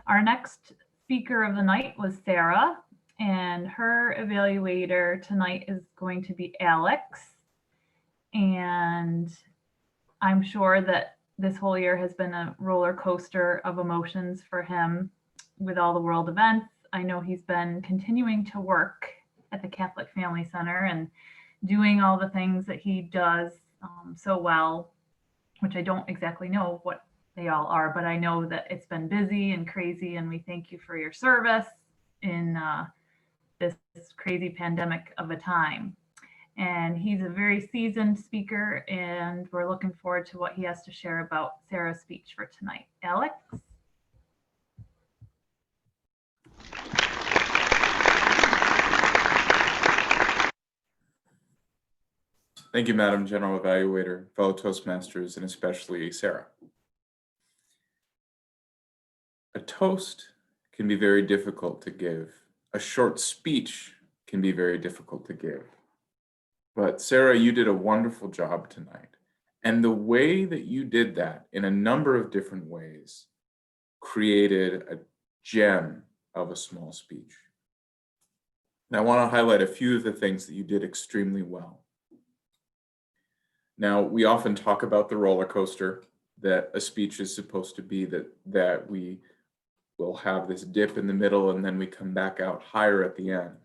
Our next speaker of the night was Sarah, and her evaluator tonight is going to be Alex. And I'm sure that this whole year has been a roller coaster of emotions for him with all the world events. I know he's been continuing to work at the Catholic Family Center and doing all the things that he does so well, which I don't exactly know what they all are, but I know that it's been busy and crazy, and we thank you for your service in this crazy pandemic of a time. And he's a very seasoned speaker, and we're looking forward to what he has to share about Sarah's speech for tonight. Alex? Thank you, Madam General Evaluator, fellow Toastmasters, and especially Sarah. A toast can be very difficult to give. A short speech can be very difficult to give. But Sarah, you did a wonderful job tonight. And the way that you did that in a number of different ways created a gem of a small speech. And I want to highlight a few of the things that you did extremely well. Now, we often talk about the roller coaster that a speech is supposed to be, that we will have this dip in the middle and then we come back out higher at the end.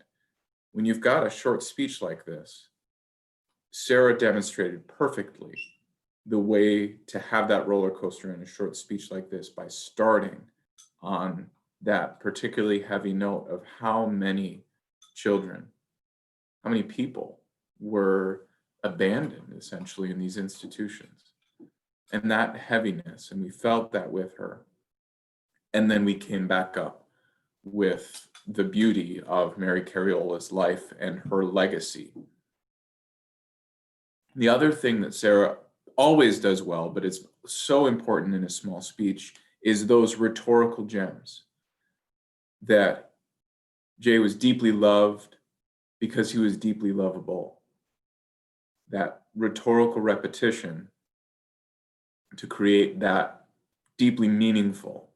When you've got a short speech like this, Sarah demonstrated perfectly the way to have that roller coaster in a short speech like this by starting on that particularly heavy note of how many children, how many people were abandoned essentially in these institutions, and that heaviness, and we felt that with her. And then we came back up with the beauty of Mary Carriola's life and her legacy. The other thing that Sarah always does well, but it's so important in a small speech, is those rhetorical gems. That Jay was deeply loved because he was deeply lovable. That rhetorical repetition to create that deeply meaningful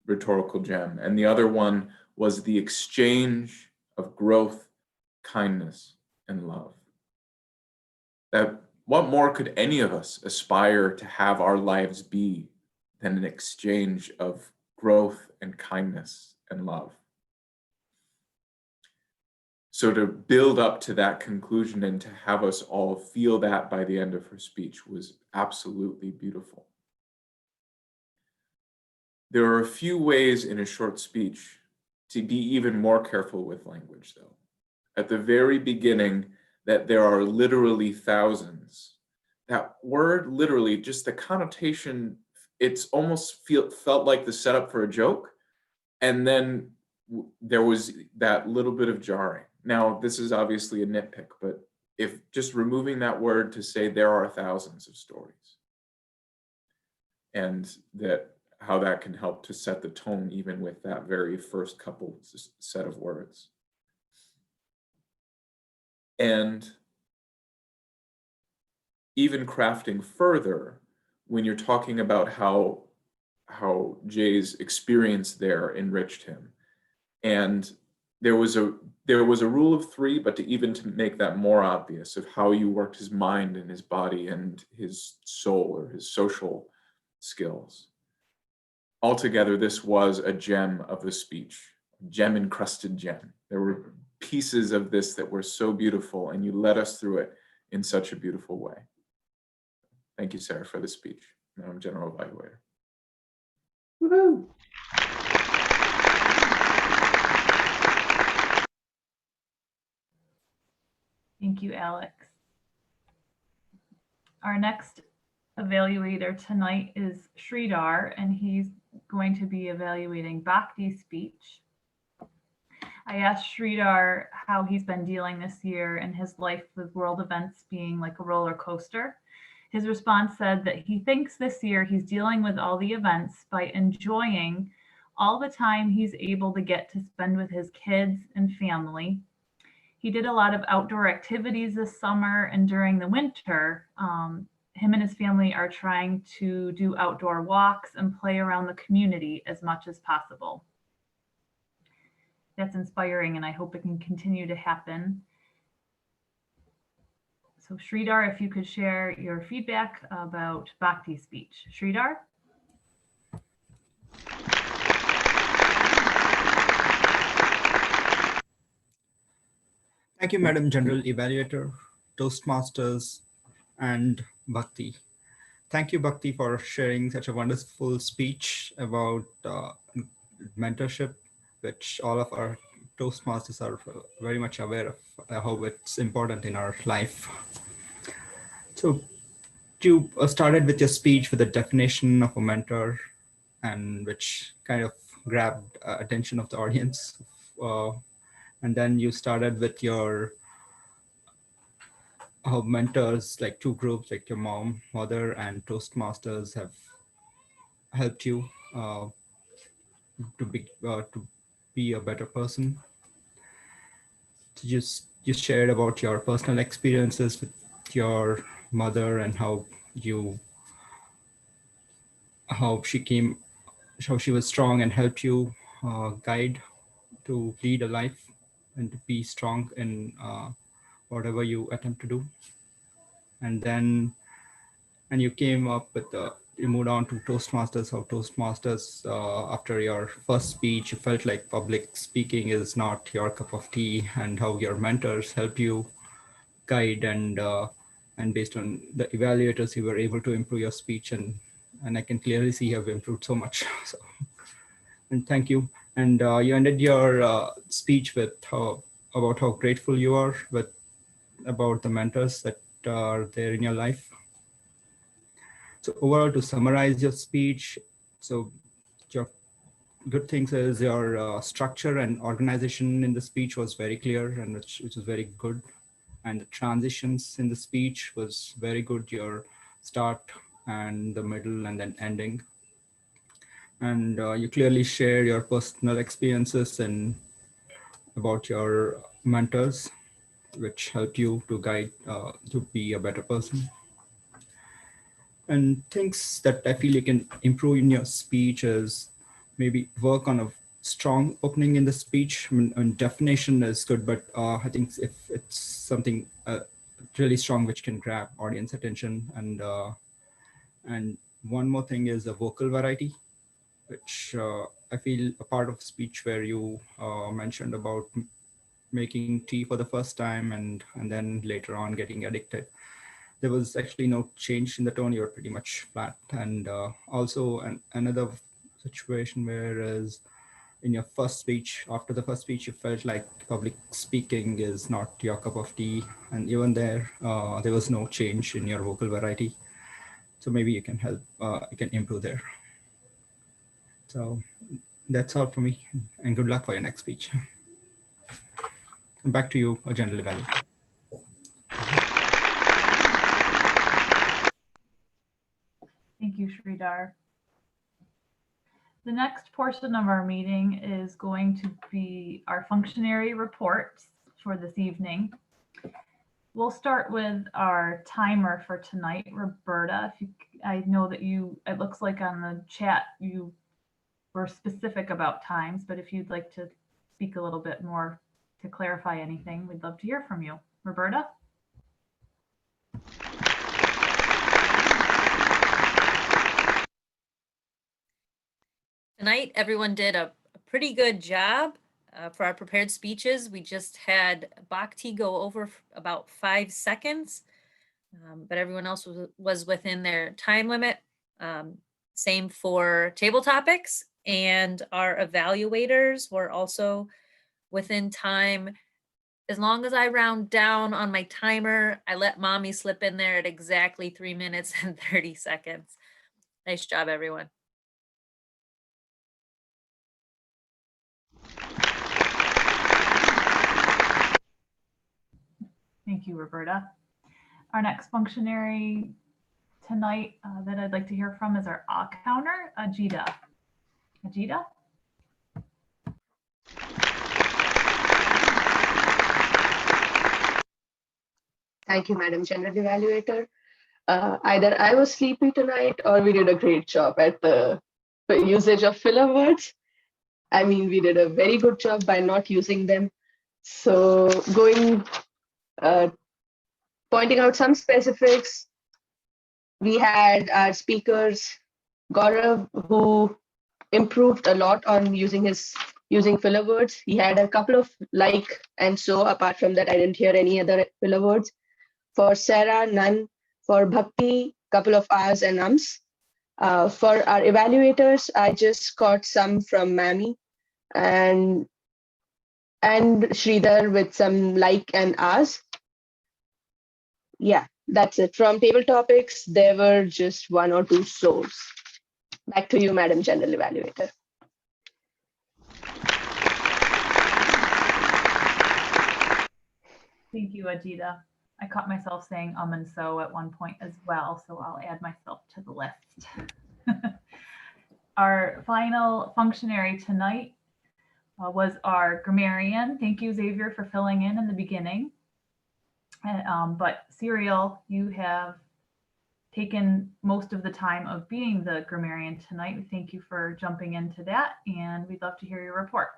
rhetorical gem. And the other one was the exchange of growth, kindness, and love. That what more could any of us aspire to have our lives be than an exchange of growth and kindness and love? So to build up to that conclusion and to have us all feel that by the end of her speech was absolutely beautiful. There are a few ways in a short speech to be even more careful with language, though. At the very beginning, that there are literally thousands. That word literally, just the connotation, it's almost felt like the setup for a joke. And then there was that little bit of jarring. Now, this is obviously a nitpick, but if just removing that word to say there are thousands of stories, and that how that can help to set the tone even with that very first couple set of words. And even crafting further when you're talking about how Jay's experience there enriched him. And there was a rule of three, but to make that more obvious of how you worked his mind and his body and his soul or his social skills. Altogether, this was a gem of a speech, gem-encrusted gem. There were pieces of this that were so beautiful, and you led us through it in such a beautiful way. Thank you, Sarah, for the speech, Madam General Evaluator. Woohoo! Thank you, Alex. Our next evaluator tonight is Sridhar, and he's going to be evaluating Bhakti's speech. I asked Sridhar how he's been dealing this year in his life with world events being like a roller coaster. His response said that he thinks this year he's dealing with all the events by enjoying all the time he's able to get to spend with his kids and family. He did a lot of outdoor activities this summer, and during the winter, him and his family are trying to do outdoor walks and play around the community as much as possible. That's inspiring, and I hope it can continue to happen. So Sridhar, if you could share your feedback about Bhakti's speech. Sridhar? Thank you, Madam General Evaluator, Toastmasters, and Bhakti. thank you, Bhakti, for sharing such a wonderful speech about mentorship, which all of our Toastmasters are very much aware of how it's important in our life. So you started with your speech with a definition of a mentor, and which kind of grabbed attention of the audience. And then you started with your how mentors, like two groups, like your mother, and Toastmasters have helped you to be a better person. So you shared about your personal experiences with your mother and how she was strong and helped you guide to lead a life and to be strong in whatever you attempt to do. And you came up with you moved on to Toastmasters. How Toastmasters, after your first speech, you felt like public speaking is not your cup of tea, and how your mentors help you guide, and based on the evaluators, you were able to improve your speech, and I can clearly see you have improved so much. So, and thank you. And you ended your speech with about how grateful you are about the mentors that are there in your life. So overall, to summarize your speech, so your good things is your structure and organization in the speech was very clear, and which was very good. And the transitions in the speech was very good, your start and the middle and then ending. And you clearly share your personal experiences and about your mentors, which helped you to guide to be a better person. And things that I feel you can improve in your speech is maybe work on a strong opening in the speech. I mean, definition is good, but I think if it's something really strong which can grab audience attention, and one more thing is the vocal variety, which I feel a part of speech where you mentioned about making tea for the first time and then later on getting addicted. There was actually no change in the tone. You're pretty much flat. And also another situation where is in your first speech, after the first speech, you felt like public speaking is not your cup of tea. And even there was no change in your vocal variety. So maybe you can help, you can improve there. So that's all for me, and good luck for your next speech. Back to you, General Evaluator. Thank you, Sridhar. The next portion of our meeting is going to be our functionary reports for this evening. We'll start with our timer for tonight. Roberta, I know that it looks like on the chat you were specific about times, but if you'd like to speak a little bit more to clarify anything, we'd love to hear from you. Roberta? Tonight, everyone did a pretty good job for our prepared speeches. We just had Bhakti go over about 5 seconds, but everyone else was within their time limit. Same for table topics, and our evaluators were also within time. As long as I round down on my timer, I let mommy slip in there at exactly 3 minutes and 30 seconds. Nice job, everyone. Thank you, Roberta. Our next functionary tonight that I'd like to hear from is our counter, Ajita. Ajita? Thank you, Madam General Evaluator. Either I was sleepy tonight or we did a great job at the usage of filler words. I mean, we did a very good job by not using them. So pointing out some specifics, we had our speakers, Gaurav, who improved a lot on using filler words. He had a couple of like and so. Apart from that, I didn't hear any other filler words. For Sarah, none. For Bhakti, couple of ahs and ums. For our evaluators, I just got some from Mammy and Sridhar with some like and ahs. Yeah, that's it. From table topics, there were just 1 or 2 so's. Back to you, Madam General Evaluator. Thank you, Ajita. I caught myself saying and so at one point as well, so I'll add myself to the list. Our final functionary tonight was our grammarian. Thank you, Xavier, for filling in the beginning. But Serial, you have taken most of the time of being the grammarian tonight. We thank you for jumping into that, and we'd love to hear your report.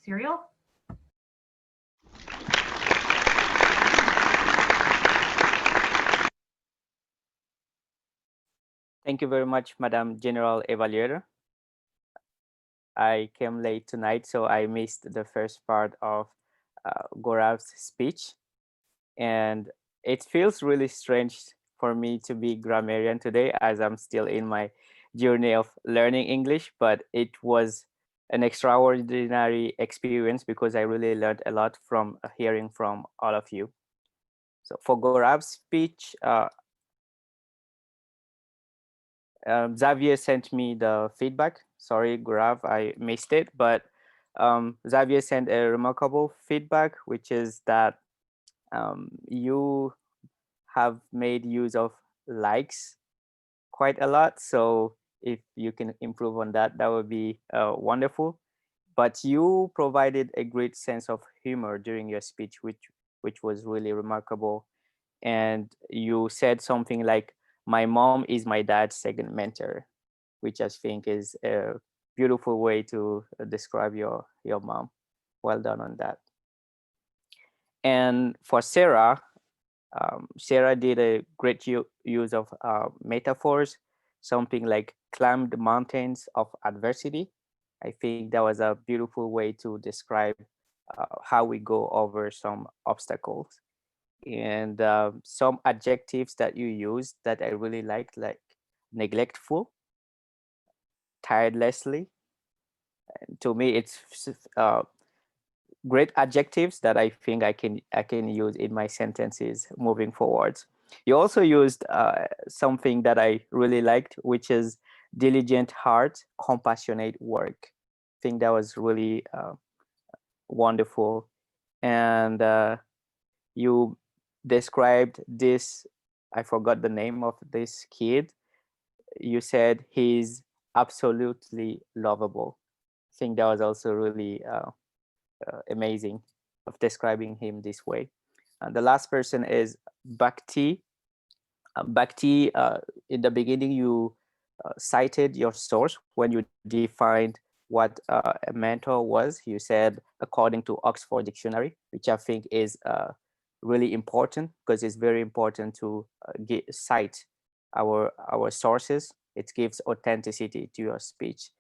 Serial? Thank you very much, Madam General Evaluator. I came late tonight, so I missed the first part of Gaurav's speech. And it feels really strange for me to be grammarian today, as I'm still in my journey of learning English, but it was an extraordinary experience because I really learned a lot from hearing from all of you. So for Gaurav's speech, Xavier sent me the feedback. Sorry, Gaurav, I missed it, but Xavier sent a remarkable feedback, which is that you have made use of likes quite a lot. So if you can improve on that, that would be wonderful. But you provided a great sense of humor during your speech, which was really remarkable. And you said something like, "My mom is my dad's second mentor," which I think is a beautiful way to describe your mom. Well done on that. And for Sarah, Sarah did a great use of metaphors, something like climbed mountains of adversity. I think that was a beautiful way to describe how we go over some obstacles. And some adjectives that you used that I really liked, like neglectful, tirelessly. And to me, it's great adjectives that I think I can use in my sentences moving forward. You also used something that I really liked, which is diligent heart, compassionate work. I think that was really wonderful. And you described this, I forgot the name of this kid. You said he's absolutely lovable. I think that was also really amazing of describing him this way. And the last person is Bhakti. Bhakti, in the beginning, you cited your source when you defined what a mentor was. You said, according to Oxford Dictionary, which I think is really important because it's very important to cite our sources. It gives authenticity to your speech.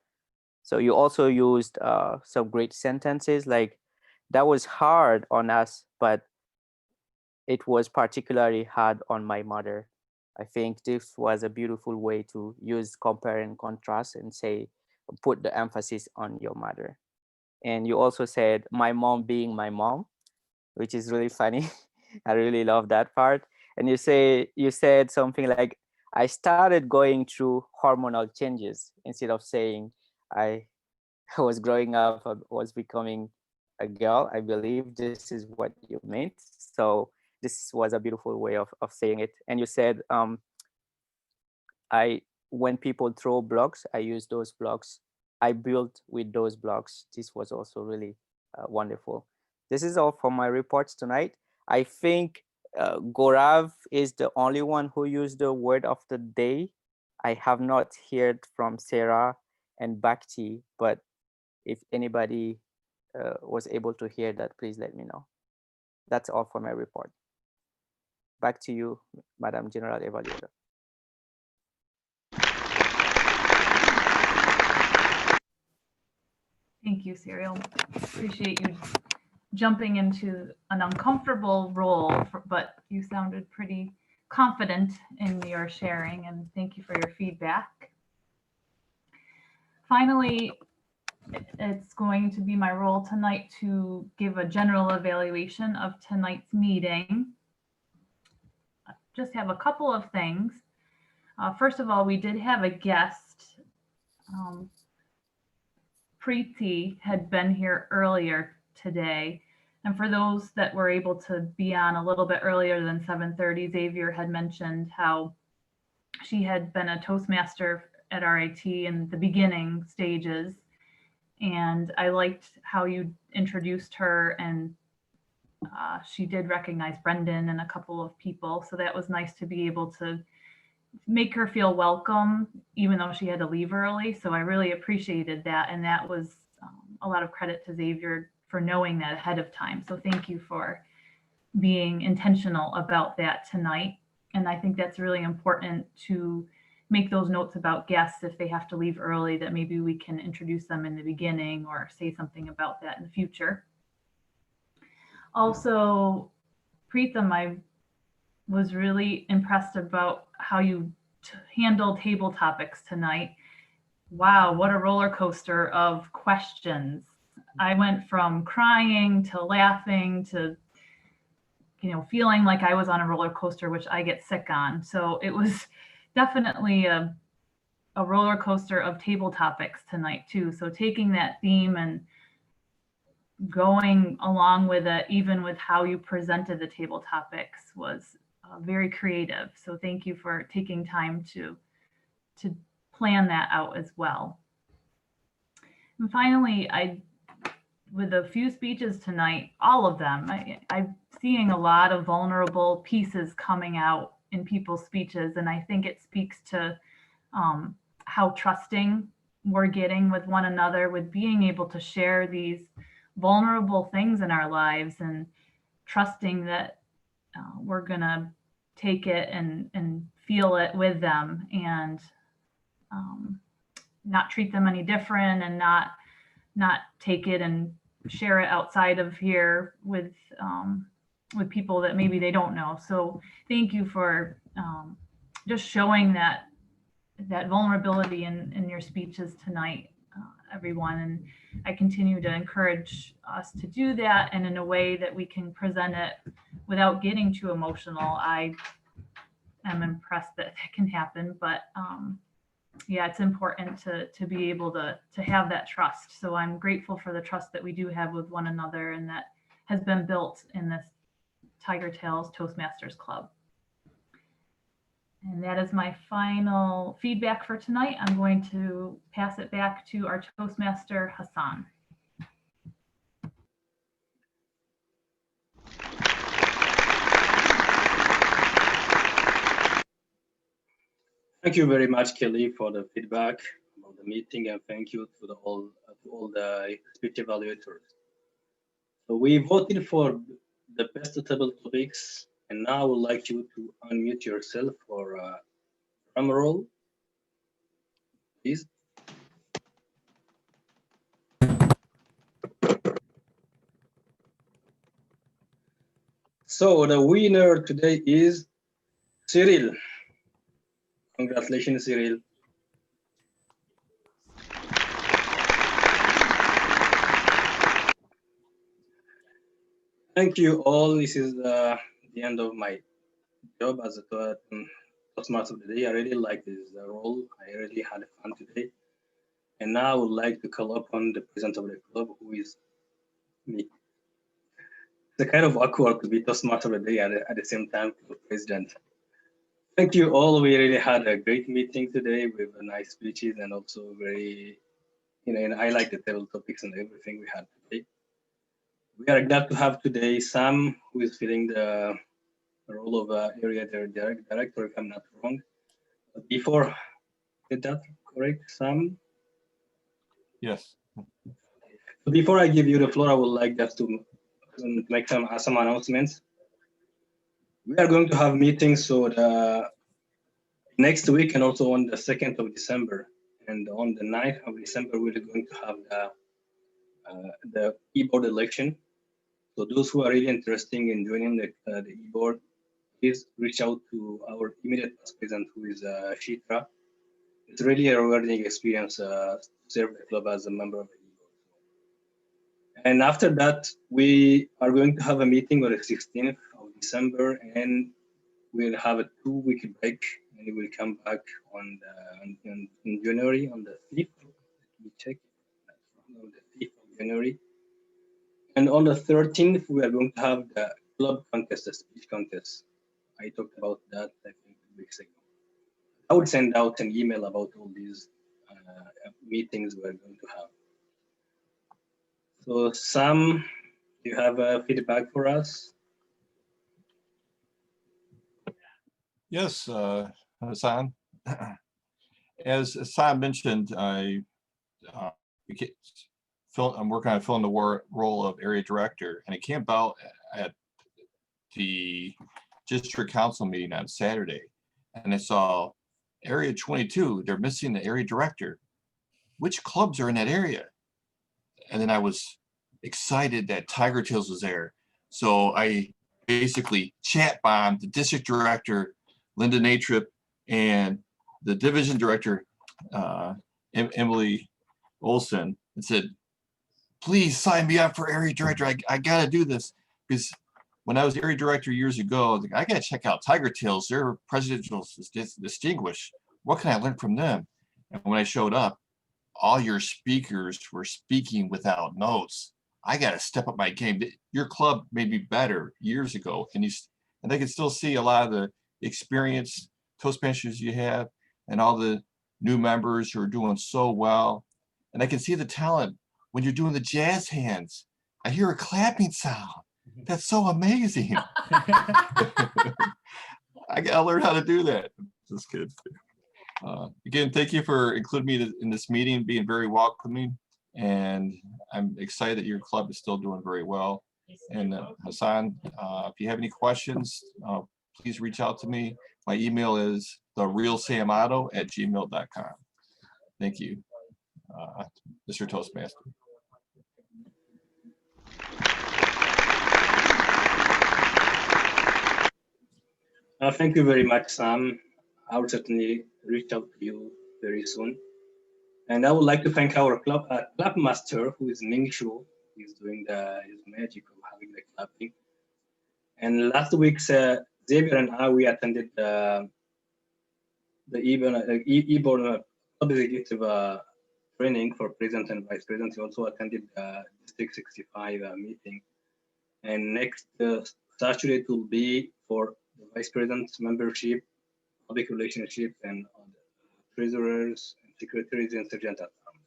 So you also used some great sentences like, "That was hard on us, but it was particularly hard on my mother." I think this was a beautiful way to use compare and contrast and say, put the emphasis on your mother. And you also said, "My mom being my mom," which is really funny. I really love that part. And you said something like, "I started going through hormonal changes," instead of saying, I was growing up, I was becoming a girl. I believe this is what you meant. So this was a beautiful way of saying it. And you said, when people throw blocks, I use those blocks. I built with those blocks. This was also really wonderful. This is all for my reports tonight. I think Gaurav is the only one who used the word of the day. I have not heard from Sarah and Bhakti, but if anybody was able to hear that, please let me know. That's all for my report. Back to you, Madam General Evaluator. Thank you, Serial. Appreciate you jumping into an uncomfortable role, but you sounded pretty confident in your sharing, and thank you for your feedback. Finally, it's going to be my role tonight to give a general evaluation of tonight's meeting. Just have a couple of things. First of all, we did have a guest. Preeti had been here earlier today. And for those that were able to be on a little bit earlier than 7:30, Xavier had mentioned how she had been a Toastmaster at RIT in the beginning stages. And I liked how you introduced her, and she did recognize Brendan and a couple of people. So that was nice to be able to make her feel welcome, even though she had to leave early. So I really appreciated that. And that was a lot of credit to Xavier for knowing that ahead of time. So thank you for being intentional about that tonight. And I think that's really important to make those notes about guests if they have to leave early, that maybe we can introduce them in the beginning or say something about that in the future. Also, Preetham, I was really impressed about how you handled table topics tonight. Wow, what a roller coaster of questions. I went from crying to laughing to, feeling like I was on a roller coaster, which I get sick on. So it was definitely a roller coaster of table topics tonight too. So taking that theme and going along with it, even with how you presented the table topics, was very creative. So thank you for taking time to plan that out as well. And finally, with a few speeches tonight, all of them, I'm seeing a lot of vulnerable pieces coming out in people's speeches. And I think it speaks to how trusting we're getting with one another, with being able to share these vulnerable things in our lives, and trusting that we're gonna take it and feel it with them, and not treat them any different, and not take it and share it outside of here with people that maybe they don't know. So thank you for just showing that vulnerability in your speeches tonight, everyone. And I continue to encourage us to do that, and in a way that we can present it without getting too emotional. I am impressed that can happen, but yeah, it's important to be able to have that trust. So I'm grateful for the trust that we do have with one another, and that has been built in this Tigertales Toastmasters Club. And that is my final feedback for tonight. I'm going to pass it back to our Toastmaster, Hassan. Thank you very much, Kelly, for the feedback about the meeting, and thank you to all the speech evaluators. So we voted for the best table topics, and now I would like you to unmute yourself for drum roll, please. So the winner today is Cyril. Congratulations, Cyril. Thank you all. This is the end of my job as a Toastmaster of the day. I really like this role. I really had fun today. And now I would like to call upon the president of the club, who is me. It's kind of awkward to be Toastmaster of the day and at the same time the president. Thank you all. We really had a great meeting today with nice speeches, and also very, and I like the table topics and everything we had today. We are glad to have today Sam, who is filling the role of area director, if I'm not wrong. But before, is that correct, Sam? Yes. Before I give you the floor, I would like just to make some announcements. We are going to have meetings so next week, and also on the 2nd of December. And on the 9th of December, we're going to have the e-board election. So those who are really interested in joining the e-board, please reach out to our immediate past president, who is Shitra. It's really a rewarding experience to serve the club as a member of the EGO. And after that, we are going to have a meeting on the 16th of December, and we'll have a 2-week break, and we'll come back on in January on the 5th. Let me check. On the 5th of January. And on the 13th, we are going to have the club contest, the speech contest. I talked about that, I think, 2 weeks ago. I would send out an email about all these meetings we're going to have. So Sam, you have feedback for us? Yes, Hassan. As Hassan mentioned, I'm working on filling the role of area director, and it came about at the district council meeting on Saturday, and I saw area 22, they're missing the area director. Which clubs are in that area? And then I was excited that Tigertales was there. So I basically chat bombed the district director, Linda Natrip, and the division director, Emily Olson, and said, please sign me up for area director. I gotta do this. Because when I was area director years ago, I was like, I gotta check out Tigertales. They're presidential distinguished. What can I learn from them? And when I showed up, all your speakers were speaking without notes. I gotta step up my game. Your club made me better years ago, and I can still see a lot of the experienced Toastmasters you have, and all the new members who are doing so well. And I can see the talent when you're doing the jazz hands. I hear a clapping sound. That's so amazing. I gotta learn how to do that. Just kidding. Again, thank you for including me in this meeting, being very welcoming. And I'm excited that your club is still doing very well. And Hassan, if you have any questions, please reach out to me. My email is therealsamotto@gmail.com. Thank you, Mr. Toastmaster. Thank you very much, Sam. I will certainly reach out to you very soon. And I would like to thank our club master, who is Ming Shu. He's doing his magic of having the clapping. And last week, Xavier and I, we attended the EBORN club executive training for president and vice president. We also attended the District 65 meeting. And next Saturday it will be for the vice president's membership, public relationship, and treasurers and secretaries and sergeant at arms.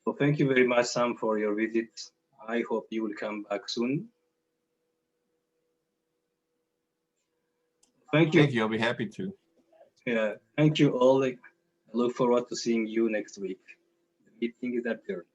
So thank you very much, Sam, for your visit. I hope you will come back soon. Thank you. Thank you. I'll be happy to. Yeah, thank you all. I look forward to seeing you next week. The meeting is adjourned.